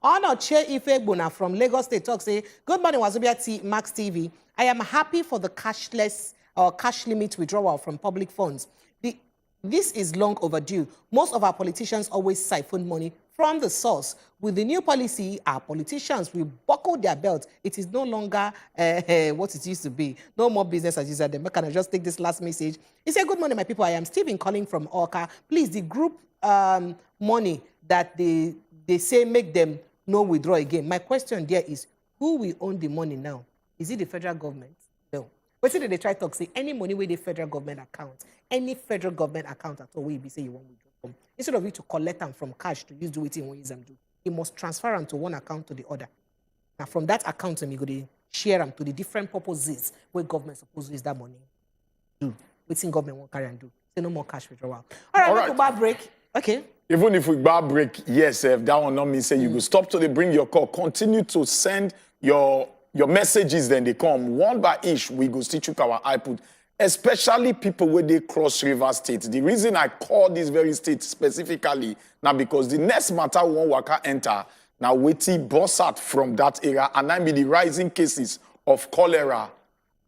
Speaker 2: Honor Chair Ifegbuna from Lagos State talk say, good morning, Wazobia Max TV. I am happy for the cashless or cash limit withdrawal from public funds. This is long overdue. Most of our politicians always siphon money from the source. With the new policy, our politicians will buckle their belts. It is no longer what it used to be. No more business as usual. Can I just take this last message? He said, good morning, my people. I am Stephen calling from Oka. Please, the group money that they say make them no withdraw again. My question there is, who will own the money now? Is it the federal government? No. But see, they try to say any money with the federal government account, any federal government account at all, where you say you want to withdraw from. Instead of you to collect them from cash to use do it in one use them do, you must transfer them to one account to the other. Now from that account, you go to share them to the different purposes where government supposed to use that money. Waiting government won't carry and do. Say no more cash withdrawal. All right, we'll go break. Okay.
Speaker 3: Even if we bar break, yes, that will not mean say you go stop till they bring your call. Continue to send your messages, then they come. One by each, we go still check our iPod. Especially people where they cross river states. The reason I call this very state specifically now because the next matter one waka enter now waiting boss out from that area and I mean the rising cases of cholera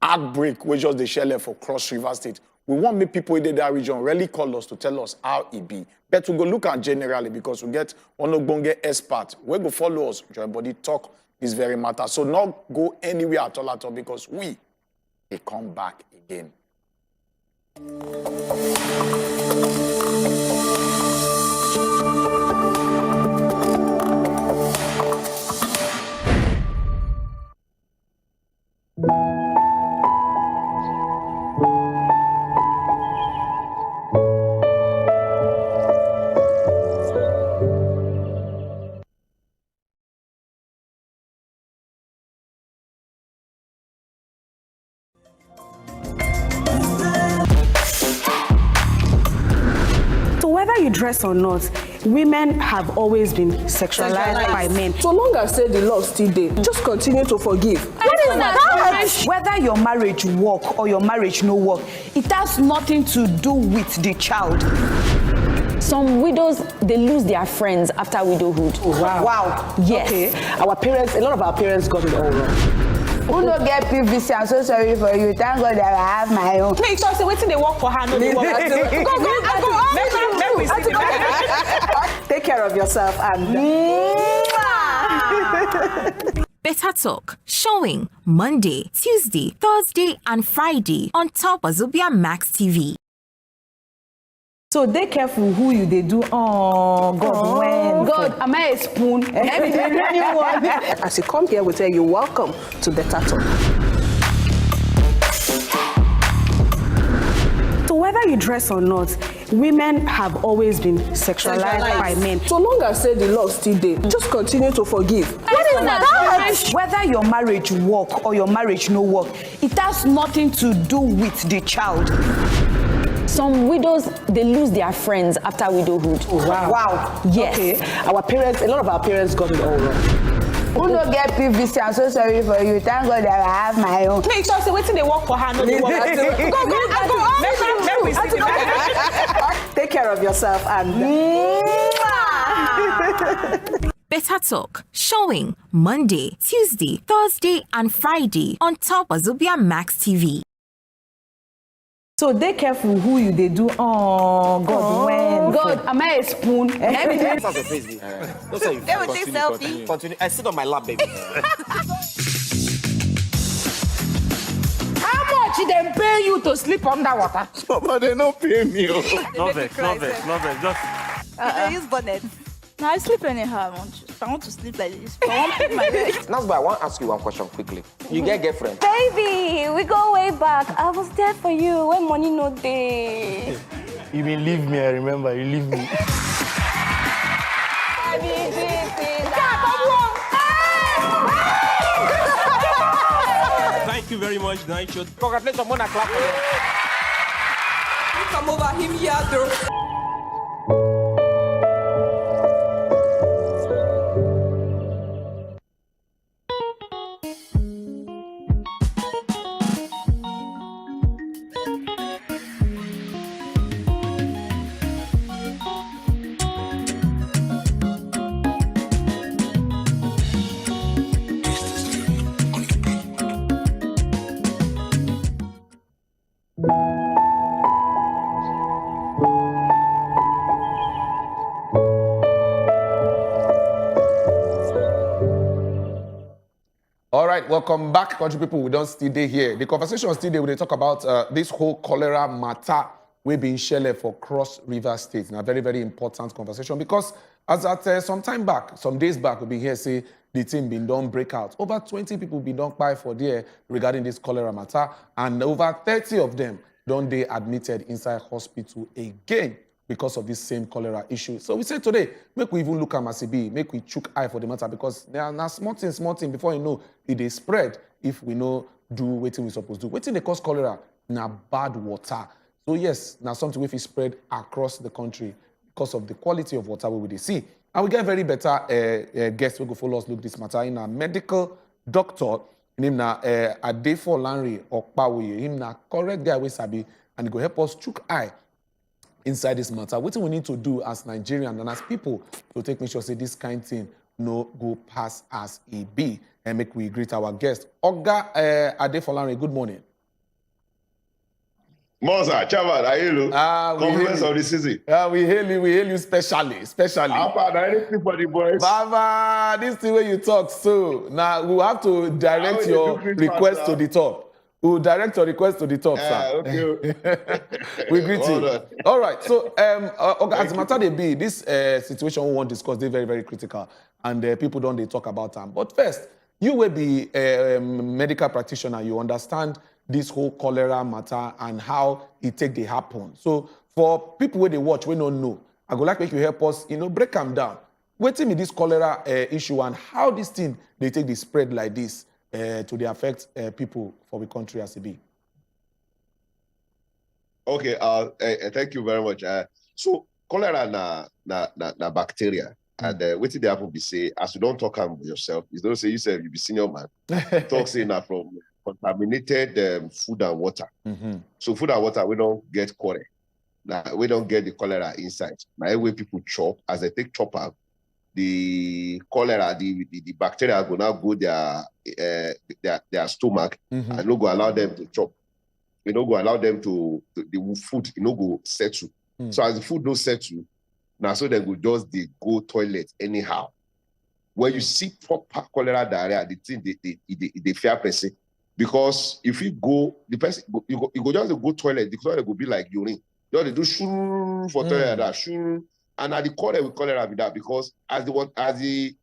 Speaker 3: outbreak which just the shell for cross river state. We want me people in that region really call us to tell us how it be. But we go look at generally because we get one ogbonge expert. We go follow us, join body talk this very matter. So not go anywhere at all because they come back again.
Speaker 15: Whether you dress or not, women have always been sexualized by men.
Speaker 16: So long as say the law still there, just continue to forgive.
Speaker 15: What is that? Whether your marriage work or your marriage no work, it has nothing to do with the child.
Speaker 17: Some widows, they lose their friends after widowhood.
Speaker 16: Oh, wow.
Speaker 17: Wow. Yes.
Speaker 16: Okay. Our parents, a lot of our parents got it all wrong.
Speaker 18: Who don't get PVC? I'm so sorry for you. Thank God that I have my own.
Speaker 2: Make sure waiting they work for her. No, they work
Speaker 16: Take care of yourself and
Speaker 5: Better Talk, showing Monday, Tuesday, Thursday, and Friday on Top Wazobia Max TV.
Speaker 15: So they careful who you they do. Oh God, when
Speaker 18: God, am I a spoon?
Speaker 16: As you come here, we tell you welcome to Better Talk. So whether you dress or not, women have always been sexualized by men. So long as say the law still there, just continue to forgive.
Speaker 15: What is that? Whether your marriage work or your marriage no work, it has nothing to do with the child.
Speaker 17: Some widows, they lose their friends after widowhood.
Speaker 16: Wow.
Speaker 17: Yes.
Speaker 16: Okay. Our parents, a lot of our parents got it all wrong.
Speaker 18: Who don't get PVC? I'm so sorry for you. Thank God that I have my own.
Speaker 2: Make sure say waiting they work for her, no they work. Go.
Speaker 16: Take care of yourself and
Speaker 5: Better Talk, showing Monday, Tuesday, Thursday, and Friday on top wazobiamax TV.
Speaker 15: So they careful who you they do. Oh God, when
Speaker 18: God, am I a spoon?
Speaker 19: That's a crazy. Don't say you continue. I sit on my lap, baby.
Speaker 18: How much did they pay you to sleep underwater?
Speaker 3: But they don't pay me.
Speaker 19: No vex. Just.
Speaker 20: They use bonnet. No, I sleep anyhow. I want to sleep like this. I want to put my leg.
Speaker 19: That's why I want to ask you one question quickly. You get girlfriend?
Speaker 21: Baby, we go way back. I was there for you when money no day.
Speaker 6: You mean leave me, I remember, you leave me.
Speaker 22: Thank you very much, nice show.
Speaker 19: Congratulations, Mona, clap for
Speaker 20: Come over him here, though.
Speaker 1: All right, welcome back, country people. We don't still day here. The conversation still there. We talk about this whole cholera matter we've been shared for Cross River State. Now, very, very important conversation because as at some time back, some days back, we've been here say the team been done breakout. Over 20 people been done by for there regarding this cholera matter, and over 30 of them don't they admitted inside hospital again because of this same cholera issue. So we say today, make we even look at Masibi, make we chook eye for the matter because there are now small thing before you know it they spread if we know do waiting we supposed to do. Waiting they cause cholera na bad water. So yes, now something if it spread across the country because of the quality of water we will see. And we get very better guests who go follow us look this matter in a medical doctor. Him na Adefo Lanre Okpawoye. Him na correct guy we sabi and he go help us chook eye inside this matter. What we need to do as Nigerians and as people to take make sure say this kind of thing no go pass as it be and make we greet our guest. Oga Adefo Lanre, good morning.
Speaker 23: Monza, Chairman, I hail you. Compliments of the season.
Speaker 1: We hail you specially.
Speaker 23: Anything for the boys.
Speaker 1: Baba, this is the way you talk. So now we have to direct your request to the top. We'll direct your request to the top, sir.
Speaker 23: Okay.
Speaker 1: We greet you. All right. So, as matter they be, this situation we want to discuss, they're very, very critical. And people don't they talk about them. But first, you will be a medical practitioner. You understand this whole cholera matter and how it take they happen. So, for people where they watch, we don't know. I would like make you help us, break them down. Wait me this cholera issue and how this thing they take the spread like this. To the affect people for the country as it be.
Speaker 23: Okay, thank you very much. So cholera na bacteria, and what did they happen? Be say as you don't talk about yourself, you don't say yourself you be senior man. Talk say na from contaminated food and water. So food and water we don't get cholera. Now we don't get the cholera inside. Now every way people chop as they take chop out. The cholera, the bacteria will now go their stomach and no go allow them to chop. You know, go allow them to the food, go settle. So as the food don't settle, now so they go just go toilet anyhow. When you see proper cholera diarrhea, the thing they fear person. Because if you go, the person you go just go toilet, the toilet will be like urine. Just they do shoo for toilet like that, shoo. And at the quarrel with cholera with that, because as the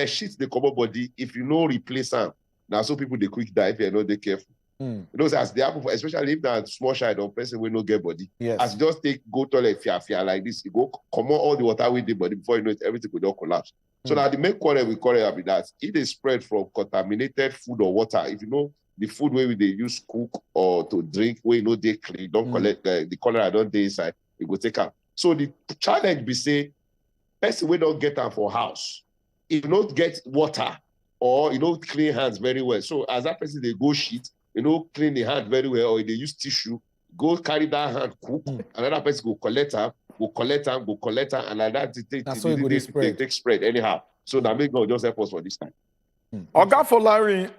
Speaker 23: shit they cover body, if you know replace them, now so people they quick die if you know they careful. You know, as they happen, especially if that small child or person will not get body.
Speaker 1: Yes.
Speaker 23: As you just go toilet fear like this, you go come on all the water with the body before you know it, everything will just collapse. So now the main quarrel with cholera with that, it is spread from contaminated food or water. If you know the food where they use cook or to drink, where you know they clean, don't collect the cholera don't dey inside, you go take out. So the challenge be say, person we don't get them for house, if you don't get water or you don't clean hands very well. So as that person they go shit, you know, clean the hand very well, or they use tissue, go carry that hand, cook, another person go collect her, and like that they take spread anyhow. So that make God just help us for this time.
Speaker 3: Oga for Larry,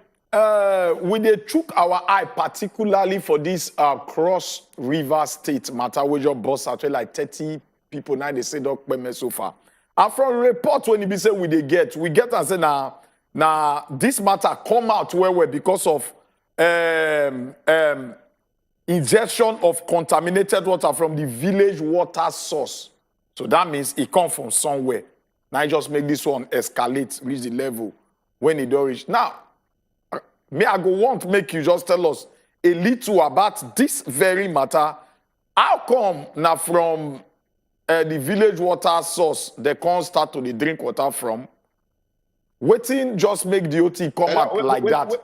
Speaker 3: we dey chook our eye particularly for this Cross River State matter, which just bust out like 30 people now they say don't pay so far. And from report when it be say we get and say now this matter come out where because of injection of contaminated water from the village water source. So that means it come from somewhere. Now I just make this one escalate, reach the level when it don't reach. Now, I go want to make you just tell us a little about this very matter. How come now from the village water source they can't start to the drink water from? Waiting just make the OT come out like that.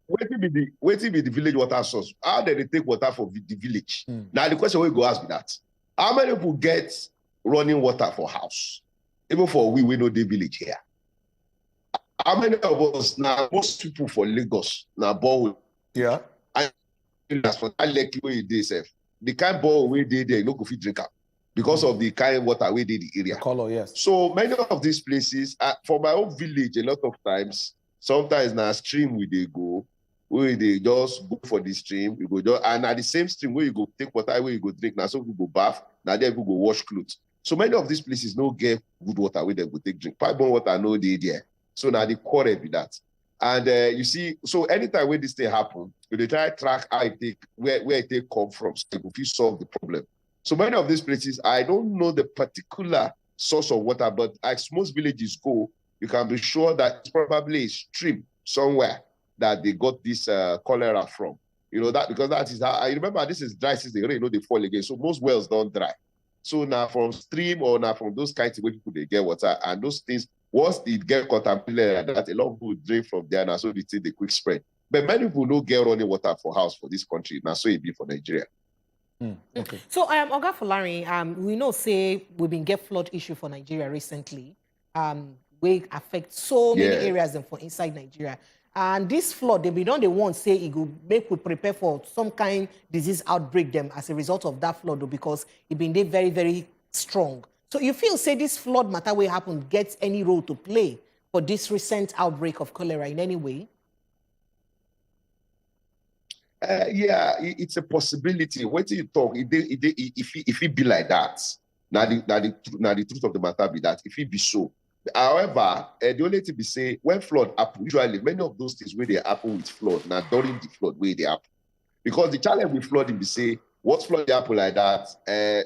Speaker 23: Waiting be the village water source. How did they take water from the village? Now the question we go ask me that. How many people get running water for house? Even for we know the village here. How many of us now, most people for Lagos, now borrow.
Speaker 1: Yeah.
Speaker 23: And that's for that lucky way they say. The kind borrow we did there, you no go fit drink up because of the kind of water we did the area.
Speaker 1: The color, yes.
Speaker 23: So many of these places, for my own village, a lot of times, sometimes now stream we they go, where they just go for the stream, you go just, and at the same stream where you go take water, where you go drink, now some people go bath, now there people go wash clothes. So many of these places no get good water where they go take drink. Pipe water no they there. So now the quarrel with that. And you see, so anytime when this thing happen, they try to track how it take, where it take come from, so if you solve the problem. So many of these places, I don't know the particular source of water, but as most villages go, you can be sure that it's probably a stream somewhere that they got this cholera from. You know that because that is how I remember this is dry season, they they fall again. So most wells don't dry. So now from stream or now from those kinds of where people they get water and those things. Once it get contaminated, that a lot of people drink from there, now so they take the quick spread. But many people don't get running water for house for this country, now so it be for Nigeria.
Speaker 1: Okay.
Speaker 2: So, Oga Folari, we know say we've been get flood issue for Nigeria recently, we affect so many areas for inside Nigeria. And this flood, they don't want say it will make we prepare for some kind disease outbreak them as a result of that flood, because it been there very, very strong. So you feel, say, this flood matter will happen, gets any role to play for this recent outbreak of cholera in any way?
Speaker 23: Yeah, it's a possibility. What do you talk? If it be like that, now the truth of the matter be that if it be so. However, the only thing we say when flood happen, usually many of those things where they happen with flood, now during the flood where they happen, because the challenge with flooding we say. What flood happen like that?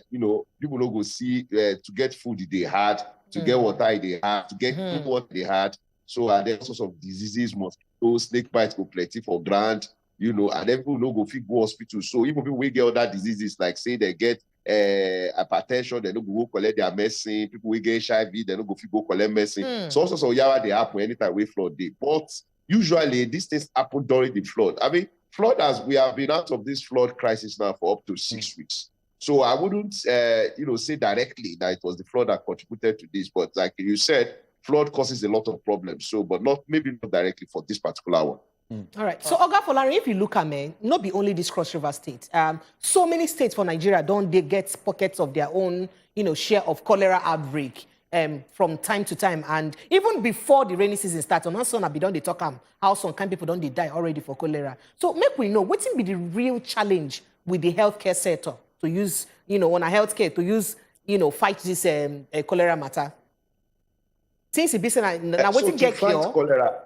Speaker 23: You know, people don't go see to get food they had, to get water they had, to get what they had. So there are sorts of diseases, mosquitoes, snake bites go plenty for ground, you know, and then people don't go fit go hospital. So even people will get other diseases, like say they get hypertension, they don't go collect their medicine. People will get HIV, they don't go fit go collect medicine. So all sorts of yawa they happen anytime we flood day. But usually these things happen during the flood. I mean, flood, as we have been out of this flood crisis now for up to 6 weeks. So I wouldn't, say directly that it was the flood that contributed to this. But like you said, flood causes a lot of problems. So, but maybe not directly for this particular one.
Speaker 2: All right. So, Oga Folari, if you look at me, not be only this Cross River State. So many states for Nigeria don't they get pockets of their own, share of cholera outbreak. From time to time, and even before the rainy season starts, on son I be done they talk how some kind people don't they die already for cholera. So make we know what will be the real challenge with the healthcare sector to use, on a healthcare to use, fight this cholera matter. Since it be now waiting get cure.
Speaker 23: Cholera,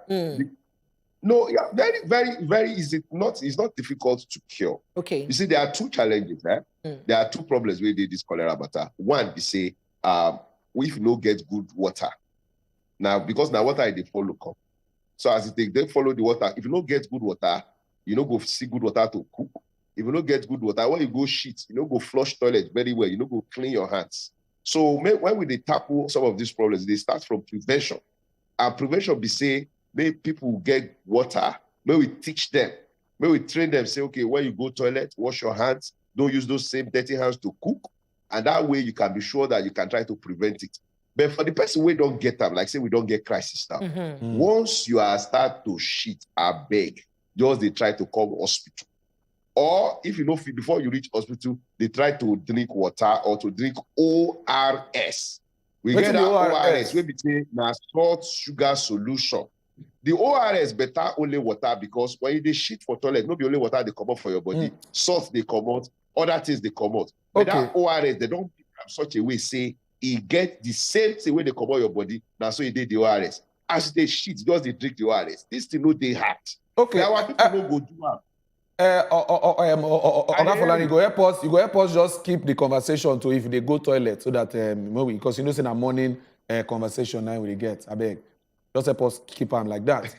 Speaker 23: No, yeah, very easy. It's not difficult to cure.
Speaker 2: Okay.
Speaker 23: You see, there are two challenges. There are two problems with this cholera matter. One, you say, if you no get good water. Now, because now water they follow come. So as they follow the water, if you don't get good water, you don't go see good water to cook. If you don't get good water, when you go shit, you don't go flush toilet very well. You don't go clean your hands. So when we tackle some of these problems, they start from prevention. And prevention be say, may people get water, may we teach them, may we train them, say, okay, when you go toilet, wash your hands, don't use those same dirty hands to cook. And that way you can be sure that you can try to prevent it. But for the person we don't get them, like say we don't get crisis now. Once you are start to shit, I beg, just they try to come hospital. Or if you know, before you reach hospital, they try to drink water or to drink ORS. We get that ORS, we be say na salt sugar solution. The ORS better only water because when you shit for toilet, not be only water they come out for your body, salt they come out, other things they come out. But that ORS, they don't pick up such a way, say, it get the same thing when they come out your body, now so you did the ORS. As they shit, just they drink the ORS. This thing no they hard.
Speaker 1: Okay.
Speaker 23: Now what people no go do
Speaker 1: you go help us just keep the conversation to if they go toilet so that maybe because you know in a morning conversation now we get. I beg. Just help us keep them like that.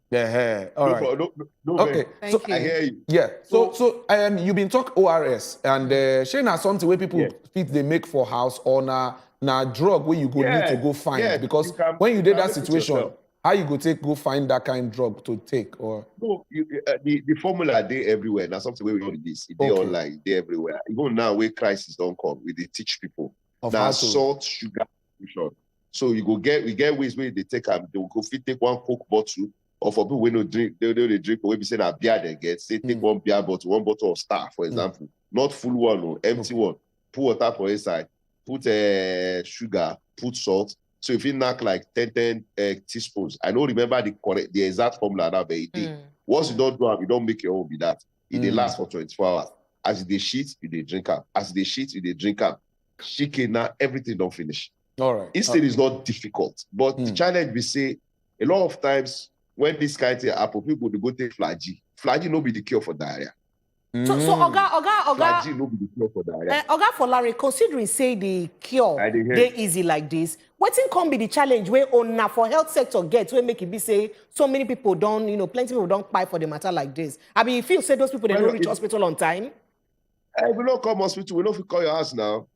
Speaker 1: Yeah. All right.
Speaker 23: No,
Speaker 1: okay.
Speaker 23: So I hear you.
Speaker 1: Yeah. So you've been talking ORS and Shana something where people fit they make for house or na drug where you go need to go find because when you did that situation, how you go find that kind of drug to take or
Speaker 23: no the formula they everywhere. Now something where we know this. They online, they everywhere. Even now where crisis don't come, we they teach people. Now salt, sugar, solution. So we get ways where they take them. They will go fit take one Coke bottle, or for people when they drink, they drink. When we say that beer they get, say take one beer bottle, one bottle of Star, for example, not full one, no, empty one. Put water for inside, put sugar, put salt. So if you knock like 10 teaspoons, I don't remember the exact formula now, but it did. Once you don't do it, you don't make your own with that. It they last for 24 hours. As they shit, you they drink up. As they shit, you they drink up. Chicken now, everything don't finish.
Speaker 1: All right.
Speaker 23: Instead, it's not difficult. But the challenge we say, a lot of times when this kind of thing happen, people go take flagy. Flagy no be the cure for diarrhea.
Speaker 2: So Oga,
Speaker 23: flagy no be the cure for diarrhea.
Speaker 2: Oga for Larry, considering say the cure they easy like this, what's can be the challenge where on for health sector gets where make it be say so many people don't, plenty people don't buy for the matter like this. I mean, if you say those people they don't reach hospital on time.
Speaker 23: If you don't come hospital, we don't call your house now.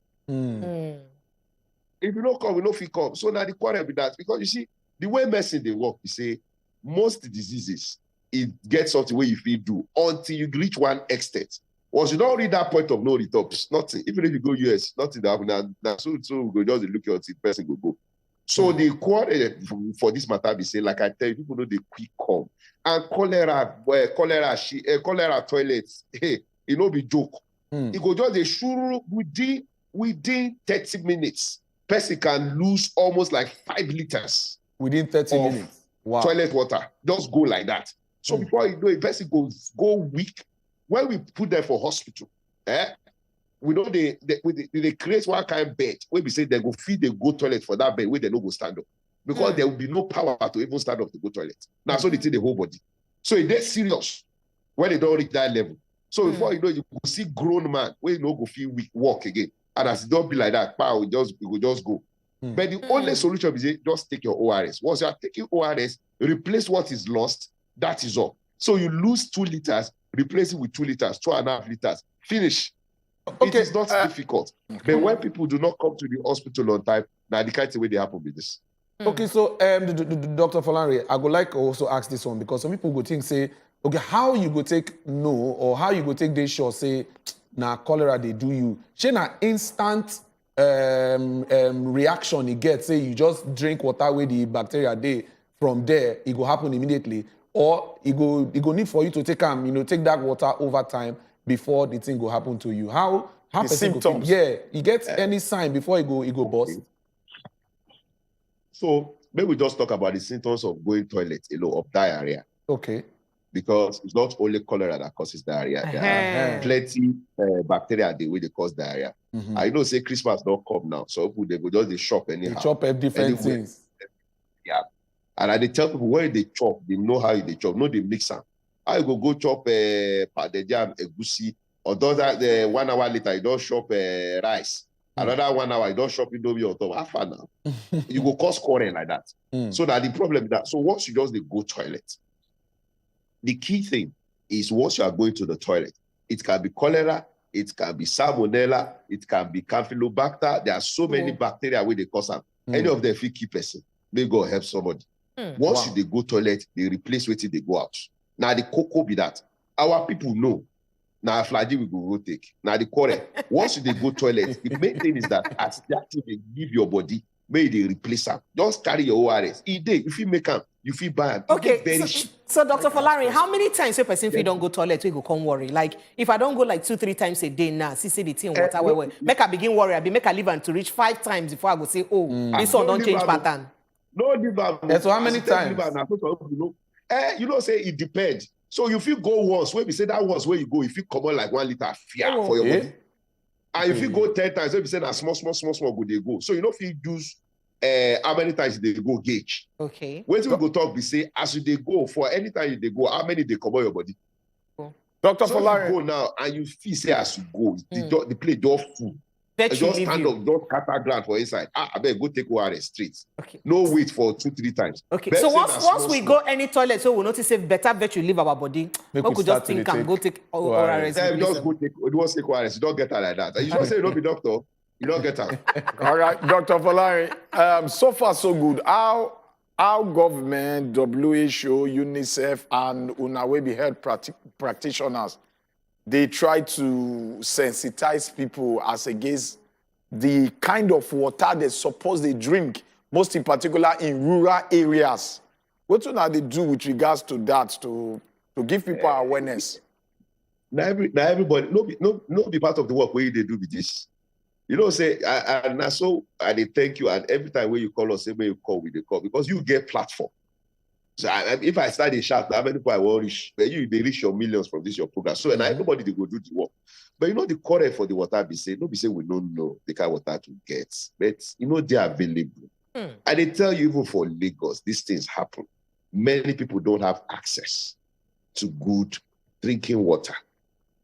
Speaker 23: If you don't come, we don't come. So now the quarrel with that. Because you see, the way medicine they work, you say, most diseases, it gets something where you feel do until you reach one extent. Once you don't reach that point of no return, nothing. Even if you go US, nothing that happen. Now, so we go just look at the person go. So the quarrel for this matter, we say, like I tell you, people know the quick come. And cholera toilets, hey, it no be joke. It go just a shuru within 30 minutes. Person can lose almost like 5 liters
Speaker 1: within 30 minutes. Wow.
Speaker 23: Toilet water. Just go like that. So before you know, a person go weak. When we put them for hospital, we know they create one kind of bed where we say they go feed, they go toilet for that bed where they no go stand up. Because there will be no power to even stand up to go toilet. Now, so they take the whole body. So it's serious when they don't reach that level. So before you know, you go see grown man where you no go feel weak, walk again. And as it don't be like that, power will just go. But the only solution is just take your ORS. Once you are taking ORS, replace what is lost, that is all. So you lose 2 liters, replace it with 2 liters, 2.5 liters. Finish. It is not difficult. But when people do not come to the hospital on time, now the kind of way they happen with this.
Speaker 1: Okay, so Dr. Folari, I would like to also ask this one because some people go think, say, okay, how you go take no or how you go take this shot, say, now cholera they do you. She na instant reaction you get. Say you just drink water with the bacteria they from there, it go happen immediately. Or it go need for you to take take that water over time before the thing go happen to you. How
Speaker 3: the symptoms?
Speaker 1: You get any sign before it go bust?
Speaker 23: So maybe we just talk about the symptoms of going toilet, of diarrhea.
Speaker 1: Okay.
Speaker 23: Because it's not only cholera that causes diarrhea. There are plenty bacteria the way they cause diarrhea. I know say Christmas don't come now, so they go just shop anyhow.
Speaker 1: They chop different things.
Speaker 23: Yeah. And I dey tell people when they chop, they know how they chop, no they mix them. I go chop jam egusi, or does that 1 hour later you don't chop rice. Another 1 hour you don't chop indomie on top. How far now? You go cause quarrel like that. So that the problem is that so once you just go toilet, the key thing is once you are going to the toilet, it can be cholera, it can be salmonella, it can be campylobacter. There are so many bacteria where they cause them. Any of them feel keep person. May God help somebody. Once they go toilet, they replace what they go out. Now the cocoa be that. Our people know. Now flaggy we go take. Now the quarrel. Once they go toilet, the main thing is that as that thing they give your body, may they replace them. Just carry your ORS. If you make them, you feel bad.
Speaker 2: Okay, so Dr. Folari, how many times a person if don't go toilet, we go come worry? Like, if I don't go like 2-3 times a day now, see the thing water, make I begin worry, I be make a live and to reach 5 times before I go say, this one don't change pattern.
Speaker 23: No,
Speaker 1: so how many times?
Speaker 23: You know, say it depends. So if you go once, when we say that once where you go, if you come on like 1 liter fear for your body. And if you go 10 times, when we say that small, go they go. So you know if you use how many times they go gauge.
Speaker 2: Okay.
Speaker 23: When we go talk, we say as they go for any time they go, how many they come on your body.
Speaker 1: Dr.
Speaker 23: So
Speaker 1: Folari,
Speaker 23: you go now and you feel say as you go, the plate just full. Just stand up, don't cut ground for inside. I better go take ORS straight.
Speaker 2: Okay.
Speaker 23: No wait for 2-3 times.
Speaker 2: Okay. So once we go any toilet, so we notice say better bet you leave our body. We could just think and go take ORS.
Speaker 23: Just go take ORS. You don't get her like that. You just say you don't be doctor. You don't get her.
Speaker 3: All right, Dr. Folari. So far so good. How government, WHO, UNICEF, and Unawebi health practitioners, they try to sensitize people as against the kind of water they suppose they drink, most in particular in rural areas. What do they do with regards to that to give people awareness?
Speaker 23: Now everybody, no be part of the work where they do with this. You know, say, and so I thank you, and every time when you call us, say when you call, we call, because you get platform. So if I start a shout, how many people I will reach? They reach your millions from this your program. So and everybody they go do the work. But you know the quarrel for the water be say, we don't know the kind of water to get. But you know they are available. And they tell you even for Lagos, these things happen. Many people don't have access to good drinking water.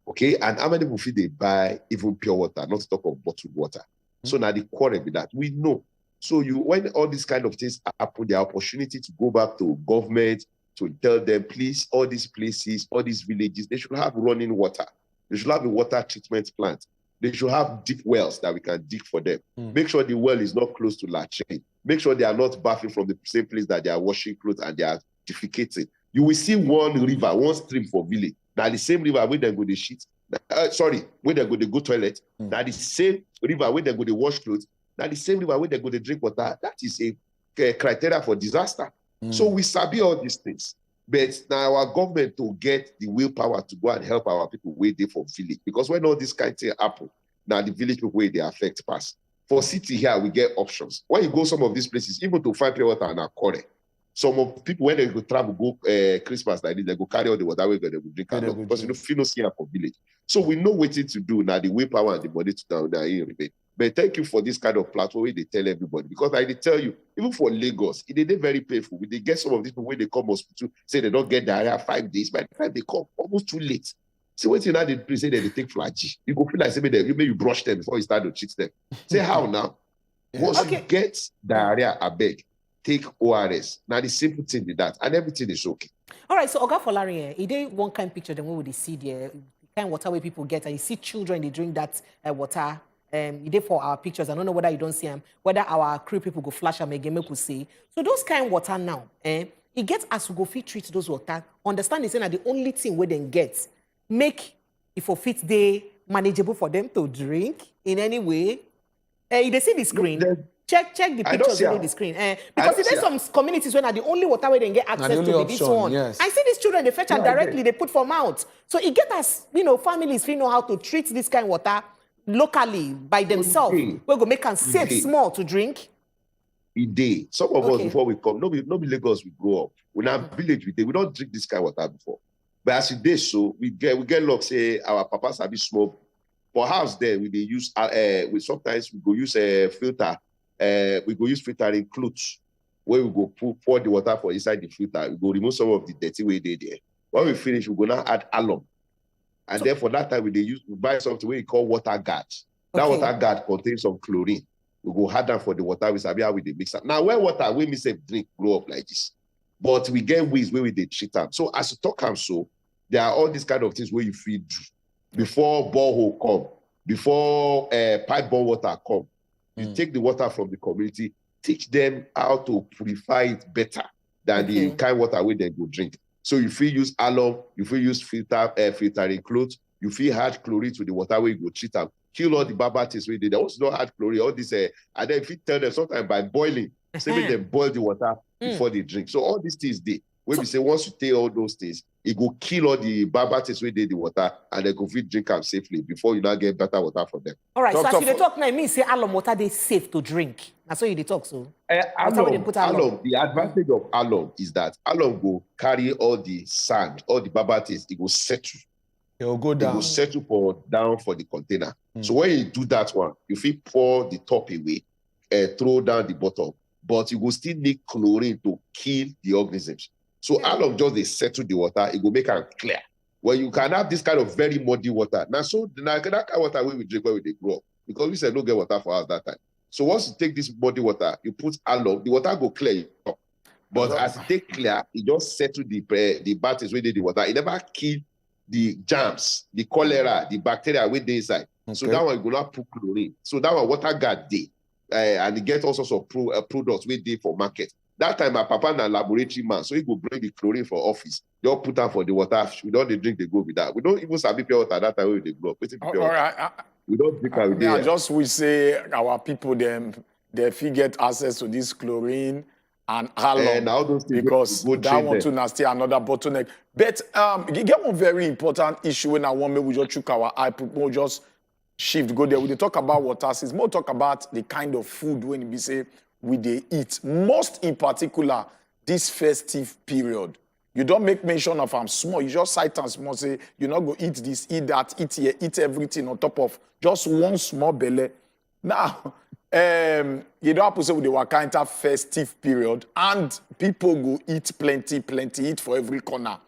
Speaker 23: Okay, and how many people feel they buy even pure water, not to talk of bottled water. So now the quarrel be that we know. So when all these kind of things happen, the opportunity to go back to government to tell them, please, all these places, all these villages, they should have running water. They should have a water treatment plant. They should have deep wells that we can dig for them. Make sure the well is not close to latrine. Make sure they are not bathing from the same place that they are washing clothes and they are defecating. You will see one river, one stream for village. Now the same river where they go to shit. Where they go toilet. Now the same river where they go to wash clothes. Now the same river where they go to drink water. That is a criteria for disaster. So we sabi all these things. But now our government to get the willpower to go and help our people where they for village. Because when all this kind of thing happen, now the village people where they affect pass. For city here, we get options. When you go some of these places, even to find pure water and Akure, some of people when they go travel, go Christmas like this, they go carry all the water where they go drink because you know, feel no see for village. So we know what to do now, the willpower and the money to down there in rebate. But thank you for this kind of platform where they tell everybody. Because I did tell you, even for Lagos, it is very painful. They get some of these people when they come hospital, say they don't get diarrhea 5 days. By the time they come, almost too late. So when you now they say that they take flaggy, you go feel like say you brush them before you start to treat them. Say how now? Once you get diarrhea, I beg, take ORS. Now the simple thing is that, and everything is okay.
Speaker 2: All right, so Oga Folari, it is one kind picture, then we would see the kind of water where people get, and you see children, they drink that water. It is for our pictures. I don't know whether you don't see them, whether our crew people go flash them again, make we see. So those kind of water now, it gets as we go fit treat those water. Understand is that the only thing we then get, make if for fit they manageable for them to drink in any way. They see the screen. Check the pictures on the screen. Because there's some communities where the only water where they get access to this one. Yes. I see these children, they fetch and directly they put for mouth. So it get us, families know how to treat this kind of water locally by themselves. We're gonna make them safe small to drink.
Speaker 23: Some of us before we come, no be Lagos we grow up. We have village we don't drink this kind of water before. But as it is so, we get luck say our papas are be small. For house there, we use sometimes we go use a filter. We go use filtering clothes. where we go pour the water for inside the filter. We go remove some of the dirty way they there. When we finish, we go now add alum. And then for that time, we buy something we call water guard. That water guard contains some chlorine. We go hard down for the water. We sabi how we mix up. Now, where water, we miss a drink, grow up like this. But we get ways where we treat them. So as you talk them, so there are all these kind of things where you feed before borehole come, before pipe borne water come. You take the water from the community, teach them how to purify it better than the kind water where they go drink. So if you use alum, if you use filtering clothes, you feel add chlorine to the water where you go treat them, kill all the bad things we did. They also don't add chlorine, all this, and then if you tell them sometimes by boiling, say make them boil the water before they drink. So all these things they when we say once you take all those things, it go kill all the bad things we did the water and they go fit drink them safely before you now get better water for them.
Speaker 2: All right, Doctor, so as you talk now, me say alum water they safe to drink. That's why you talk so.
Speaker 23: Alum, the advantage of alum is that alum go carry all the sand, all the bad things, it go settle.
Speaker 1: It will go down.
Speaker 23: It will settle down for the container. So when you do that one, you feel pour the top away and throw down the bottom, but you will still need chlorine to kill the organisms. So alum just they settle the water, it will make it clear. Well, you can have this kind of very muddy water. Now, so that kind of water we drink when they grow up, because we said no get water for us that time. So once you take this muddy water, you put alum, the water go clear. But as it take clear, it just settle the bad things within the water. It never kill the germs, the cholera, the bacteria with the inside. So that one you go not put chlorine. So that one water guard day, and it get all sorts of products with day for market. That time my papa na laboratory man, so he go bring the chlorine for office. Just put them for the water. We don't drink, they go with that. We don't even sabi pure water that time when they grow up. We don't drink our day.
Speaker 3: I just wish say our people they get access to this chlorine and alum because that one too nasty another bottleneck. But you get one very important issue when I want me we just check our eye, we just shift go there. We dey talk about water, it's more talk about the kind of food when we say we they eat. Most in particular, this festive period. You don't make mention of small. You just cite and small, say, you're not going to eat this, eat that, eat here, eat everything on top of just one small belly. Now, you don't have to say with the Wakainta festive period, and people go eat plenty, eat for every corner.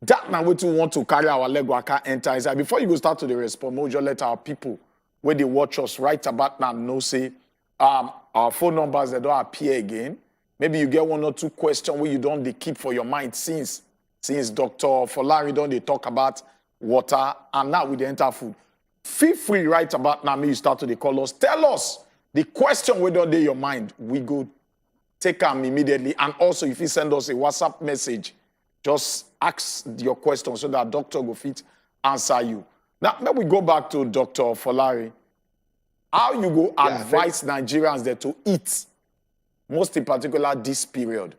Speaker 3: That now what we want to carry our leg waka enter inside. Before you go start to the respond, we'll just let our people, where they watch us right about now, know, say, our phone numbers, they don't appear again. Maybe you get one or two questions where you don't they keep for your mind since Dr. Folari don't they talk about water and now we enter food. Feel free right about now, you start to the call us. Tell us the question where don't they your mind. We go take them immediately. And also if you send us a WhatsApp message, just ask your question so that Dr. go fit answer you. Now we go back to Dr. Folari. How you go advise Nigerians there to eat? Most in particular, this period.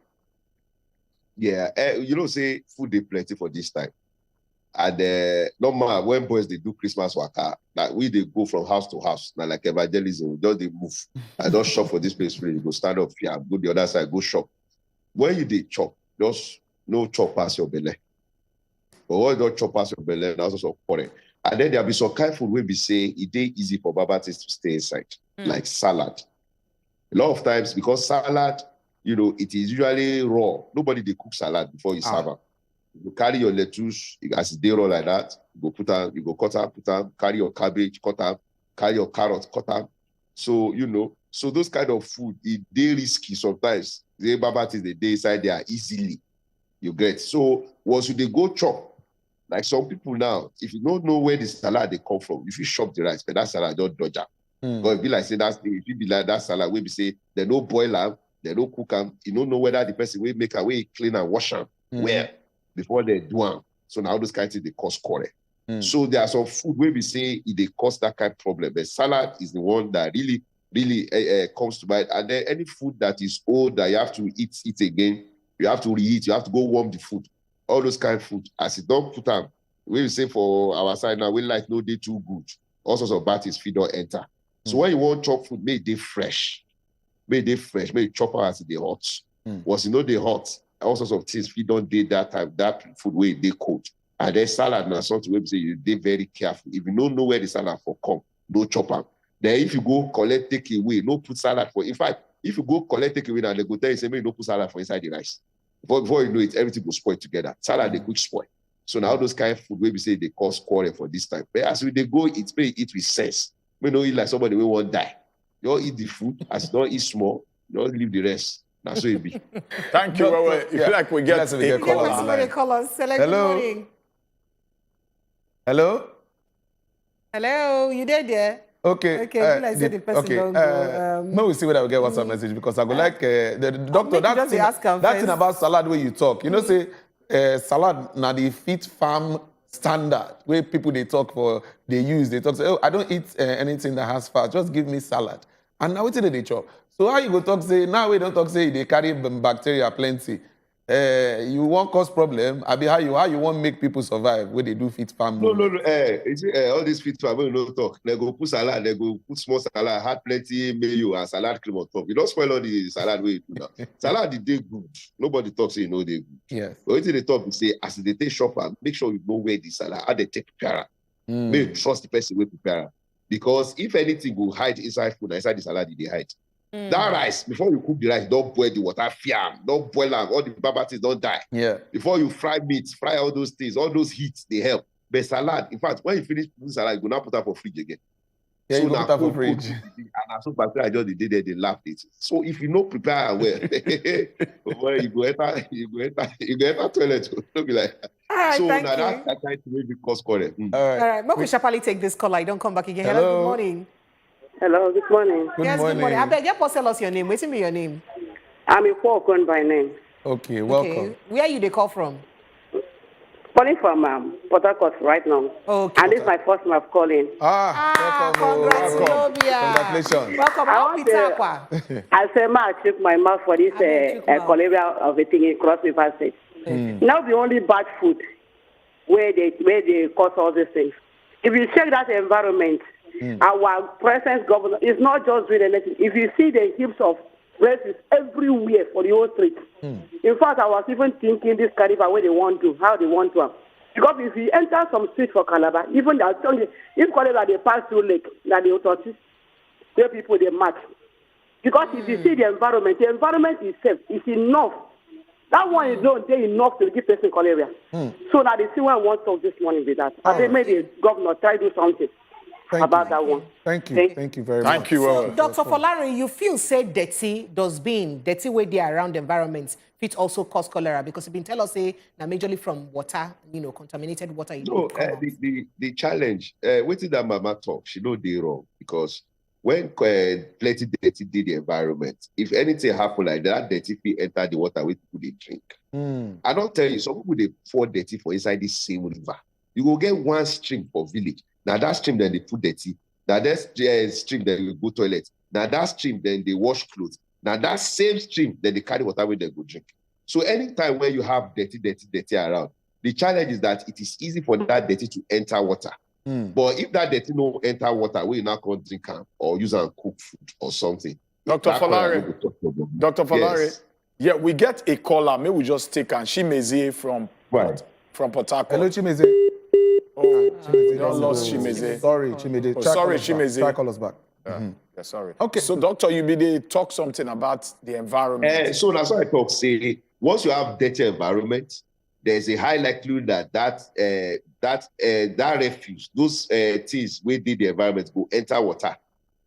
Speaker 23: Yeah, say food they plenty for this time. And normal when boys they do Christmas waka, like we they go from house to house, now like evangelism, just they move. I don't shop for this place, you go stand up here, go the other side, go shop. When you they chop, just no chop past your belly. But when you don't chop past your belly, that's also important. And then there'll be some kind of food where we say it is easy for babatis to stay inside, like salad. A lot of times, because salad, it is usually raw. Nobody they cook salad before you serve it. You carry your lettuce, as they raw like that, you go cut them, put them, carry your cabbage, cut them, carry your carrot, cut them. So, so those kind of food, they risky sometimes. The babatis, they inside there easily. You get. So once they go chop, like some people now, if you don't know where the salad they come from, if you shop the rice, but that salad don't dodge up. But if be like say if you be like that salad, we be say they no boil them, they no cook them. You don't know whether the person will make a way clean and wash them where before they do them. So now those kinds of they cause quarrel. So there are some food where we say they cause that kind of problem. The salad is the one that really comes to mind. And then any food that is old that you have to eat again, you have to reheat, you have to go warm the food. All those kind of food, as it don't put them, we say for our side now, we like no day too good. All sorts of bad things feed don't enter. So when you want chop food, make they fresh. Make you chop out as they hot. Once they hot, all sorts of things feed don't day that time, that food where they cold. And then salad now something where say you they very careful. If you don't know where the salad for come, no chop them. Then if you go collect take away, no put salad for. In fact, if you go collect takeaway now, they go tell you, say, maybe no put salad for inside the rice. Before you know it, everything will spoil together. Salad, they quick spoil. So now those kind of food, where we say they cause quarrel for this time. But as they go, eat with sense. We don't eat like somebody will won't die. You all eat the food, as you don't eat small, you don't leave the rest. That's what it be.
Speaker 3: Thank you. If you like, we get a
Speaker 2: callers.
Speaker 1: Hello. Hello.
Speaker 2: Hello, you there?
Speaker 1: Okay.
Speaker 2: Okay, like the person don't go.
Speaker 1: May we see whether we get WhatsApp message because I go like the doctor. That thing about salad where you talk, you know, say salad na the fit farm standard where people they talk for they talk say, oh, I don't eat anything that has fat, just give me salad. And now what did they chop? So how you go talk say now we don't talk say they carry bacteria plenty. You won't cause problem. I mean, how you want make people survive when they do fit farm?
Speaker 23: No. All these fit farm, we don't talk. They go put salad, they go put small salad, had plenty mayo and salad cream on top. You don't spoil all the salad way you do now. Salad is they good. Nobody talks say you know they good.
Speaker 1: Yes.
Speaker 23: But what they talk is say as they take shopper, make sure you know where the salad, how they take prepare. Make you trust the person who prepare. Because if anything will hide inside food, inside the salad, they hide. That rice, before you cook the rice, don't boil the water, don't boil them, all the baba things don't die.
Speaker 1: Yeah.
Speaker 23: Before you fry meat, fry all those things, all those heats, they help. But salad, in fact, when you finish putting salad, you go now put that for fridge again.
Speaker 1: Yeah,
Speaker 23: so
Speaker 1: you go put that for fridge.
Speaker 23: And as soon as I just did it, they laughed it. So if you know prepare well, you go enter toilet, don't be like
Speaker 2: all right,
Speaker 23: so
Speaker 2: thank
Speaker 23: now
Speaker 2: you.
Speaker 23: that kind of maybe cause quarrel.
Speaker 1: All right.
Speaker 2: Make we sharply take this call. I don't come back again.
Speaker 1: Hello.
Speaker 2: Hello, good morning.
Speaker 4: Hello, good morning.
Speaker 2: Good morning. I beg you, tell us your name. What's your name?
Speaker 4: I'm a Falcon by name.
Speaker 1: Okay, welcome.
Speaker 2: Okay. Where you they call from?
Speaker 4: Calling from Port Harcourt right now.
Speaker 2: Okay.
Speaker 4: And this is my first time of calling.
Speaker 2: Congrats, Wazobia.
Speaker 1: Congratulations.
Speaker 2: Welcome.
Speaker 4: I say, I check my mouth for this cholera of a thing in Cross River State. Now the only bad food where they cause all these things. If you check that environment, our present governor is not just doing anything. If you see the heaps of places everywhere for the whole street. In fact, I was even thinking this Calabar where they want to, how they want to. Because if you enter some street for Calabar, even if Calabar they pass through lake, that the authorities, where people they mark. Because if you see the environment itself is enough. That one is not enough to give person cholera. So now they see what I want to talk this morning with that. I think maybe the governor try to do something. About that one.
Speaker 1: Thank you. Thank you very much.
Speaker 3: Thank you.
Speaker 2: So, Dr. Folari, you feel say dirty way they around environments fit also cause cholera because you been tell us say now majorly from water, contaminated water.
Speaker 23: No, the challenge, what did that mama talk? She know they wrong because when plenty dirty did the environment, if anything happen like that, dirty fit enter the water with people they drink. I don't tell you, some people they pour dirty for inside this same river. You will get one stream for village. Now that stream, then they put dirty. Now that stream, then they go toilet. Now that stream, then they wash clothes. Now that same stream, then they carry water when they go drink. So anytime when you have dirty around, the challenge is that it is easy for that dirty to enter water. But if that dirty no enter water, we now can't drink or use and cook food or something.
Speaker 3: Dr. Folari, yeah, we get a caller. Maybe we just take and Chimeze from Port Harcourt.
Speaker 1: Hello, Chimeze.
Speaker 3: Oh, don't lost Chimeze.
Speaker 1: Sorry, Chimeze.
Speaker 3: Oh, sorry, Chimeze.
Speaker 1: Try call us back.
Speaker 3: Yeah, sorry.
Speaker 1: Okay.
Speaker 3: So, doctor, you be there talk something about the environment.
Speaker 23: So that's why I talk. Say once you have dirty environment, there's a high likelihood that refuse, those things where the environment go enter water,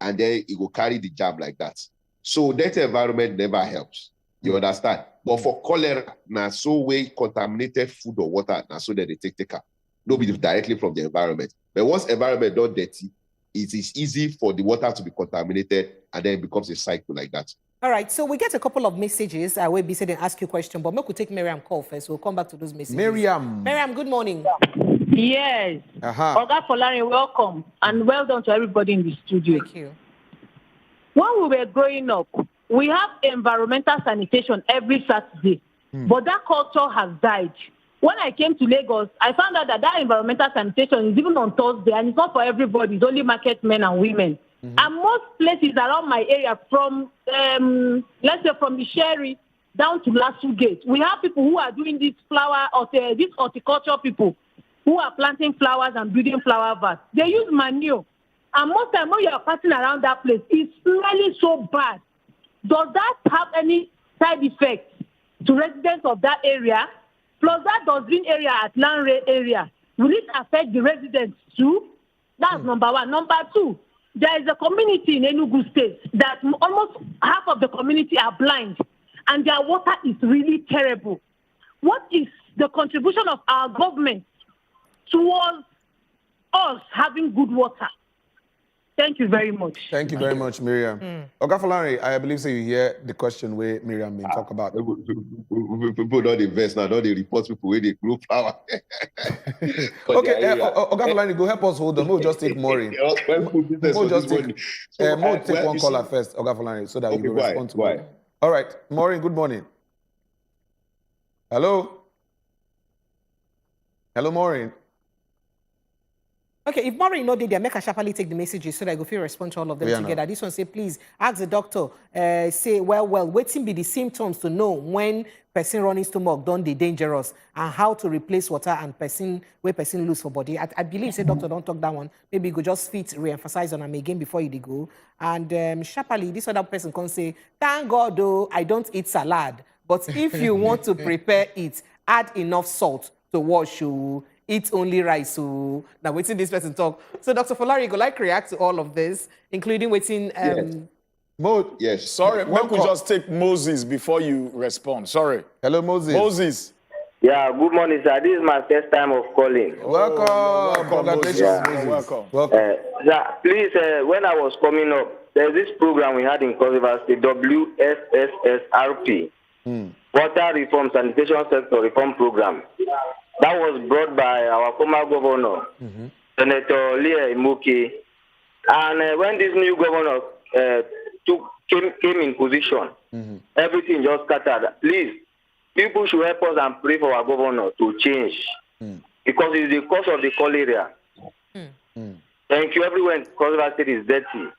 Speaker 23: and then it will carry the germ like that. So dirty environment never helps. You understand? But for cholera, now so way contaminated food or water, now so that they take up. Nobody directly from the environment. But once environment not dirty, it is easy for the water to be contaminated and then it becomes a cycle like that.
Speaker 2: All right, so we get a couple of messages. I will be saying and ask you a question, but we could take Miriam call first. We'll come back to those messages.
Speaker 1: Miriam,
Speaker 2: good morning.
Speaker 8: Yes. Oga Folari, welcome and well done to everybody in the studio.
Speaker 2: Thank you.
Speaker 8: When we were growing up, we have environmental sanitation every Saturday, but that culture has died. When I came to Lagos, I found out that environmental sanitation is even on Thursday, and it's not for everybody. It's only market men and women. And most places around my area, from let's say from the Sherry down to Lasu Gate, we have people who are doing this these horticulture people who are planting flowers and building flower vats. They use manure, and most time when you are passing around that place, it's smelling so bad. does that have any side effects to residents of that area? Plus that dustbin area at land area, will it affect the residents too? That's number one. Number two, there is a community in Enugu State that almost half of the community are blind and their water is really terrible. What is the contribution of our government towards us having good water? Thank you very much.
Speaker 1: Thank you very much, Miriam. Oga Folari, I believe you hear the question where Miriam been talk about.
Speaker 23: People don't invest now, don't they report people where they grow power.
Speaker 1: Okay, Oga Folari, go help us hold on. We'll just take Maureen. We'll just take, take one caller first, Oga Folari, so that you will respond to me. All right, Maureen, good morning. Hello? Hello, Maureen.
Speaker 2: Okay, if Maureen no did there, make her sharply take the messages so that I go feel respond to all of them together. This one say, please ask the doctor, say, well, waiting be the symptoms to know when person running stomach don't be dangerous and how to replace water and person where person lose for body. I believe, say, doctor, don't talk that one. Maybe you go just fit, re-emphasize on them again before you go. And sharply, this other person can say, thank God, though, I don't eat salad. But if you want to prepare it, add enough salt to wash you. Eat only rice. So now waiting this person talk. So Dr. Folari, go like react to all of this, including waiting.
Speaker 3: Yes. Sorry, we could just take Moses before you respond. Sorry.
Speaker 1: Hello, Moses.
Speaker 3: Moses.
Speaker 11: Yeah, good morning, sir. This is my first time of calling.
Speaker 1: Welcome. Congratulations,
Speaker 11: yeah.
Speaker 1: Welcome.
Speaker 11: Sir, please, when I was coming up, there's this program we had in Cross River State, WSSSRP, Water Reform Sanitation Sector Reform Program. That was brought by our former governor, Senator Leah Imuki. And when this new governor came in position, everything just scattered. Please, people should help us and pray for our governor to change. Because it's the cause of the cholera. Thank you. Everyone in Cross River State is dirty.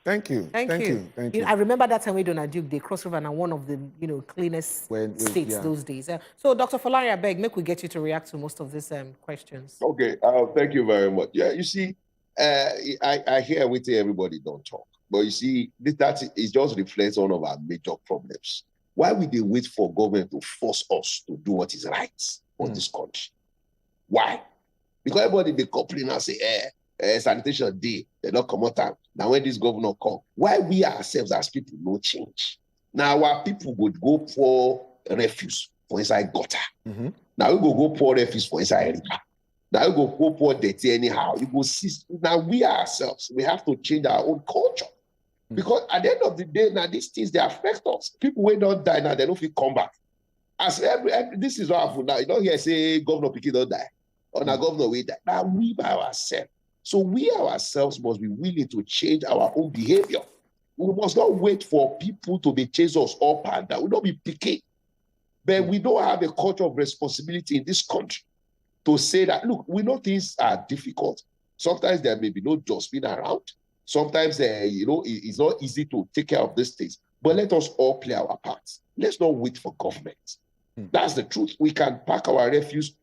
Speaker 1: Thank you. Thank you.
Speaker 2: I remember that time we Donald Duke, they Cross River, and one of the cleanest states those days. So, Dr. Folari, I beg, make we get you to react to most of these questions.
Speaker 23: Okay, thank you very much. Yeah, you see, I hear everything everybody don't talk, but you see, that it just reflects one of our major problems. Why would they wait for government to force us to do what is right for this country? Why? Because everybody they complain and say, sanitation day, they don't come out time. Now when this governor come, why we ourselves as people no change? Now our people would go pour refuse for inside gutter. Now we go pour refuse for inside river. Now we go pour dirty anyhow. You go see. Now we ourselves, we have to change our own culture. Because at the end of the day, now these things, they affect us. People will not die now, they don't feel come back. As this is what happened now. You don't hear say governor Pikin don't die. Or now governor will die. Now we by ourselves. So we ourselves must be willing to change our own behavior. We must not wait for people to be chase us up and down. We don't be picky. But we don't have a culture of responsibility in this country to say that, look, we know things are difficult. Sometimes there may be no dustbin around. Sometimes, it's not easy to take care of these things. But let us all play our parts. Let's not wait for government. That's the truth. We can pack our refuse,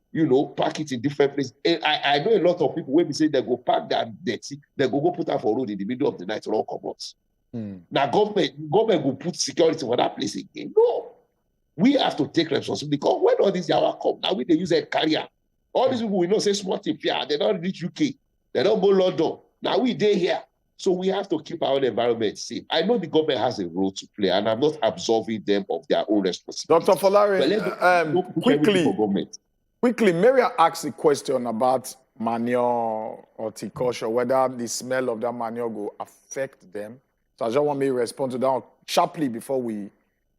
Speaker 23: pack it in different places. I know a lot of people when we say they go pack that dirty, they go put that for road in the middle of the night and all come out. Now government will put security for that place again. No. We have to take responsibility because when all these Yawa come, now they use a carrier. All these people we know say smart tip, they don't reach UK, they don't go London. Now we there here. So we have to keep our own environment safe. I know the government has a role to play, and I'm not absolving them of their own responsibility.
Speaker 3: Dr. Folari, quickly, Maria asked a question about manure horticulture, whether the smell of that manure will affect them. So I just want me to respond to that sharply before we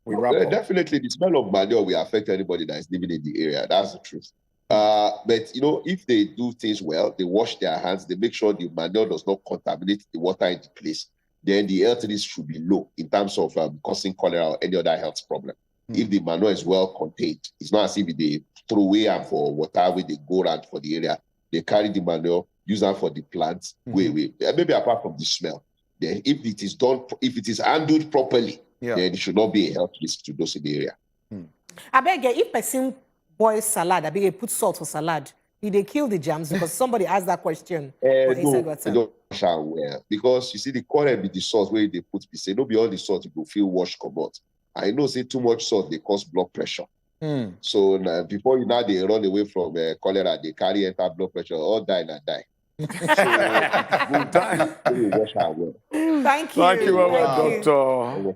Speaker 3: wrap up.
Speaker 23: Definitely, the smell of manure will affect anybody that is living in the area. That's the truth. But if they do things well, they wash their hands, they make sure the manure does not contaminate the water in the place, then the health risk should be low in terms of causing cholera or any other health problem. If the manure is well contained, it's not as if they throw away and for water where they go around for the area. They carry the manure, use them for the plants, maybe apart from the smell. Then if it is done, if it is handled properly, then it should not be a health risk to those in the area.
Speaker 2: I beg you, if person boil salad, I beg you put salt for salad. Did they kill the jams? Because somebody asked that question. Inside WhatsApp.
Speaker 23: Don't wash am well. Because you see, the quarrel be the salt where they put be say, no be all the salt you go feel wash comot. I know say too much salt they cause blood pressure. So before you now they run away from cholera, they carry enter blood pressure, all die and die.
Speaker 2: Thank you.
Speaker 3: Thank you,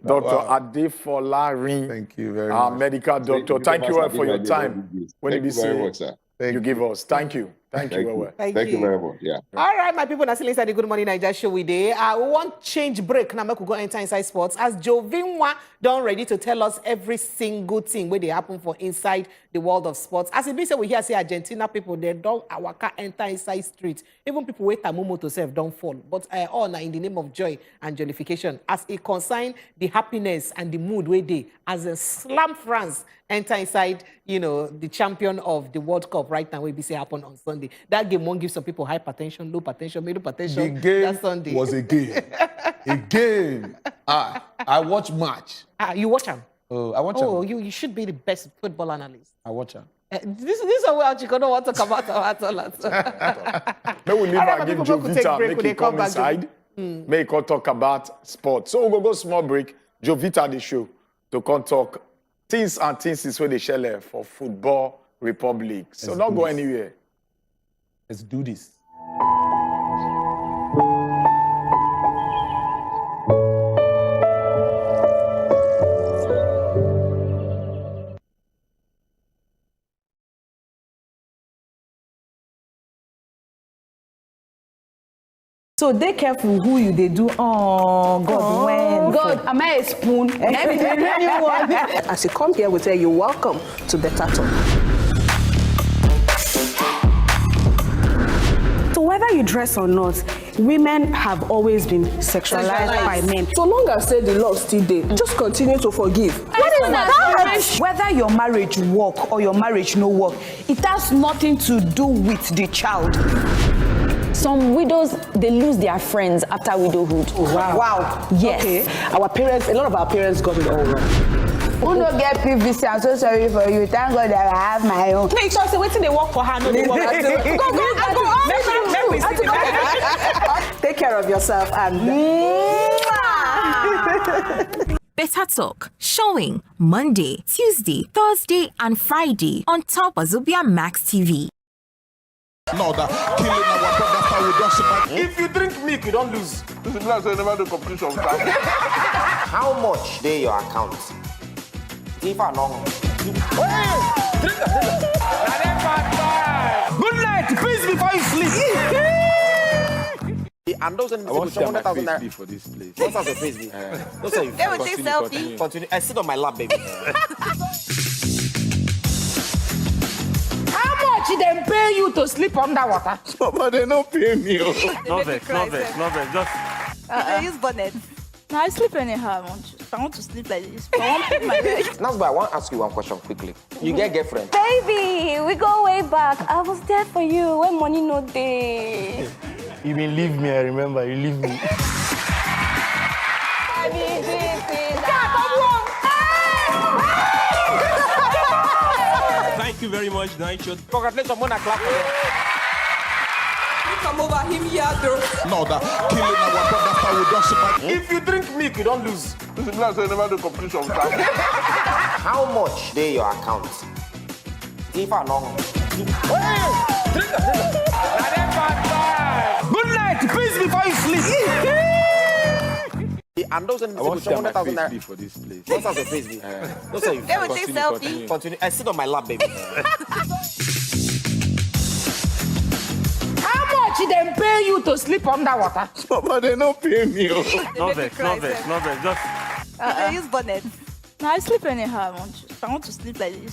Speaker 3: Dr. Adefolarin.
Speaker 1: Thank you very
Speaker 3: our
Speaker 1: much.
Speaker 3: medical doctor. Thank you all for your time.
Speaker 23: Thank you very much, sir.
Speaker 3: You give us. Thank you. Thank you.
Speaker 2: Thank
Speaker 23: you very much. Yeah.
Speaker 2: All right, my people, that's still inside the Good Morning Nigeria show we dey. We want change break. Now we could go enter inside sports. As Jovinwa done ready to tell us every single thing where they happen for inside the world of sports. As it be said, we hear say Argentina people they don't waka enter inside streets. Even people wait a moment to serve don't fall. But all now in the name of joy and jollification. As it concern the happiness and the mood where they as a slam France enter inside, you know, the champion of the World Cup right now, we be say happen on Sunday. That game won't give some people hypertension, low potential, middle potential.
Speaker 1: The game
Speaker 2: that Sunday
Speaker 1: was a game. A game. I watch match.
Speaker 2: You watch them?
Speaker 1: Oh, I watch them.
Speaker 2: Oh, you should be the best football analyst.
Speaker 1: I watch them.
Speaker 2: This is what you don't want to talk about
Speaker 3: May we leave and give Jovita, make it come inside. Make her talk about sports. So we'll go small break. Jovita the show to come talk things and things is where they share for Football Republic. So don't go anywhere.
Speaker 1: Let's do this.
Speaker 15: So they careful who you they do. Oh God, when
Speaker 18: God, am I a spoon?
Speaker 16: As you come here, we tell you welcome to Better Talk. So whether you dress or not, women have always been sexualized by men.
Speaker 12: So long as say the love still there, just continue to forgive.
Speaker 15: What is that? Whether your marriage work or your marriage no work, it has nothing to do with the child.
Speaker 17: Some widows, they lose their friends after widowhood.
Speaker 12: Oh, wow.
Speaker 17: Yes.
Speaker 12: Okay. Our parents, a lot of our parents got it all wrong.
Speaker 18: Who no get PVC? I'm so sorry for you. Thank God that I have my own.
Speaker 2: Make sure say waiting they work for her, no they work.
Speaker 12: Go. Take care of yourself and
Speaker 5: Better Talk, showing Monday, Tuesday, Thursday, and Friday on top wazobiamax TV.
Speaker 7: No, that killing our brother how we don't survive.
Speaker 19: If you drink milk, you don't lose.
Speaker 7: This is not never do competition with that.
Speaker 19: How much they your account? If I know. Drink
Speaker 3: Good night. Peace before you sleep.
Speaker 19: And those
Speaker 13: I want to share my face for this place.
Speaker 19: What's out of face? Those are you.
Speaker 21: They will take selfie.
Speaker 19: Continue. I sit on my lap, baby.
Speaker 22: How much they pay you to sleep underwater?
Speaker 7: But they don't pay me.
Speaker 13: No vex. Just
Speaker 21: They use bonnet.
Speaker 20: No, I sleep anyhow. I want to sleep like this. I want to put my leg.
Speaker 19: Now, but I want to ask you one question quickly. You get girlfriend?
Speaker 21: Baby, we go way back. I was there for you when money no day.
Speaker 13: you been leave me, I remember. You leave me.
Speaker 24: Thank you very much, Nigel.
Speaker 19: Congratulations, Mona. Clap for them.
Speaker 22: Come over him here, though.
Speaker 7: No, that killing our brother how we don't survive.
Speaker 19: If you drink milk, you don't lose.
Speaker 7: This is not never do competition with that.
Speaker 19: How much they your account? If I know. Drink.
Speaker 3: Good night. Peace before you sleep.
Speaker 19: And those
Speaker 13: I want to share my face for this place.
Speaker 19: What's out of face? Those are you.
Speaker 21: They will take selfie.
Speaker 19: Continue. I sit on my lap, baby.
Speaker 22: How much they pay you to sleep underwater?
Speaker 7: But they don't pay me.
Speaker 13: No vex. Just
Speaker 21: They use bonnet.
Speaker 20: No, I sleep anyhow. I want to sleep like this.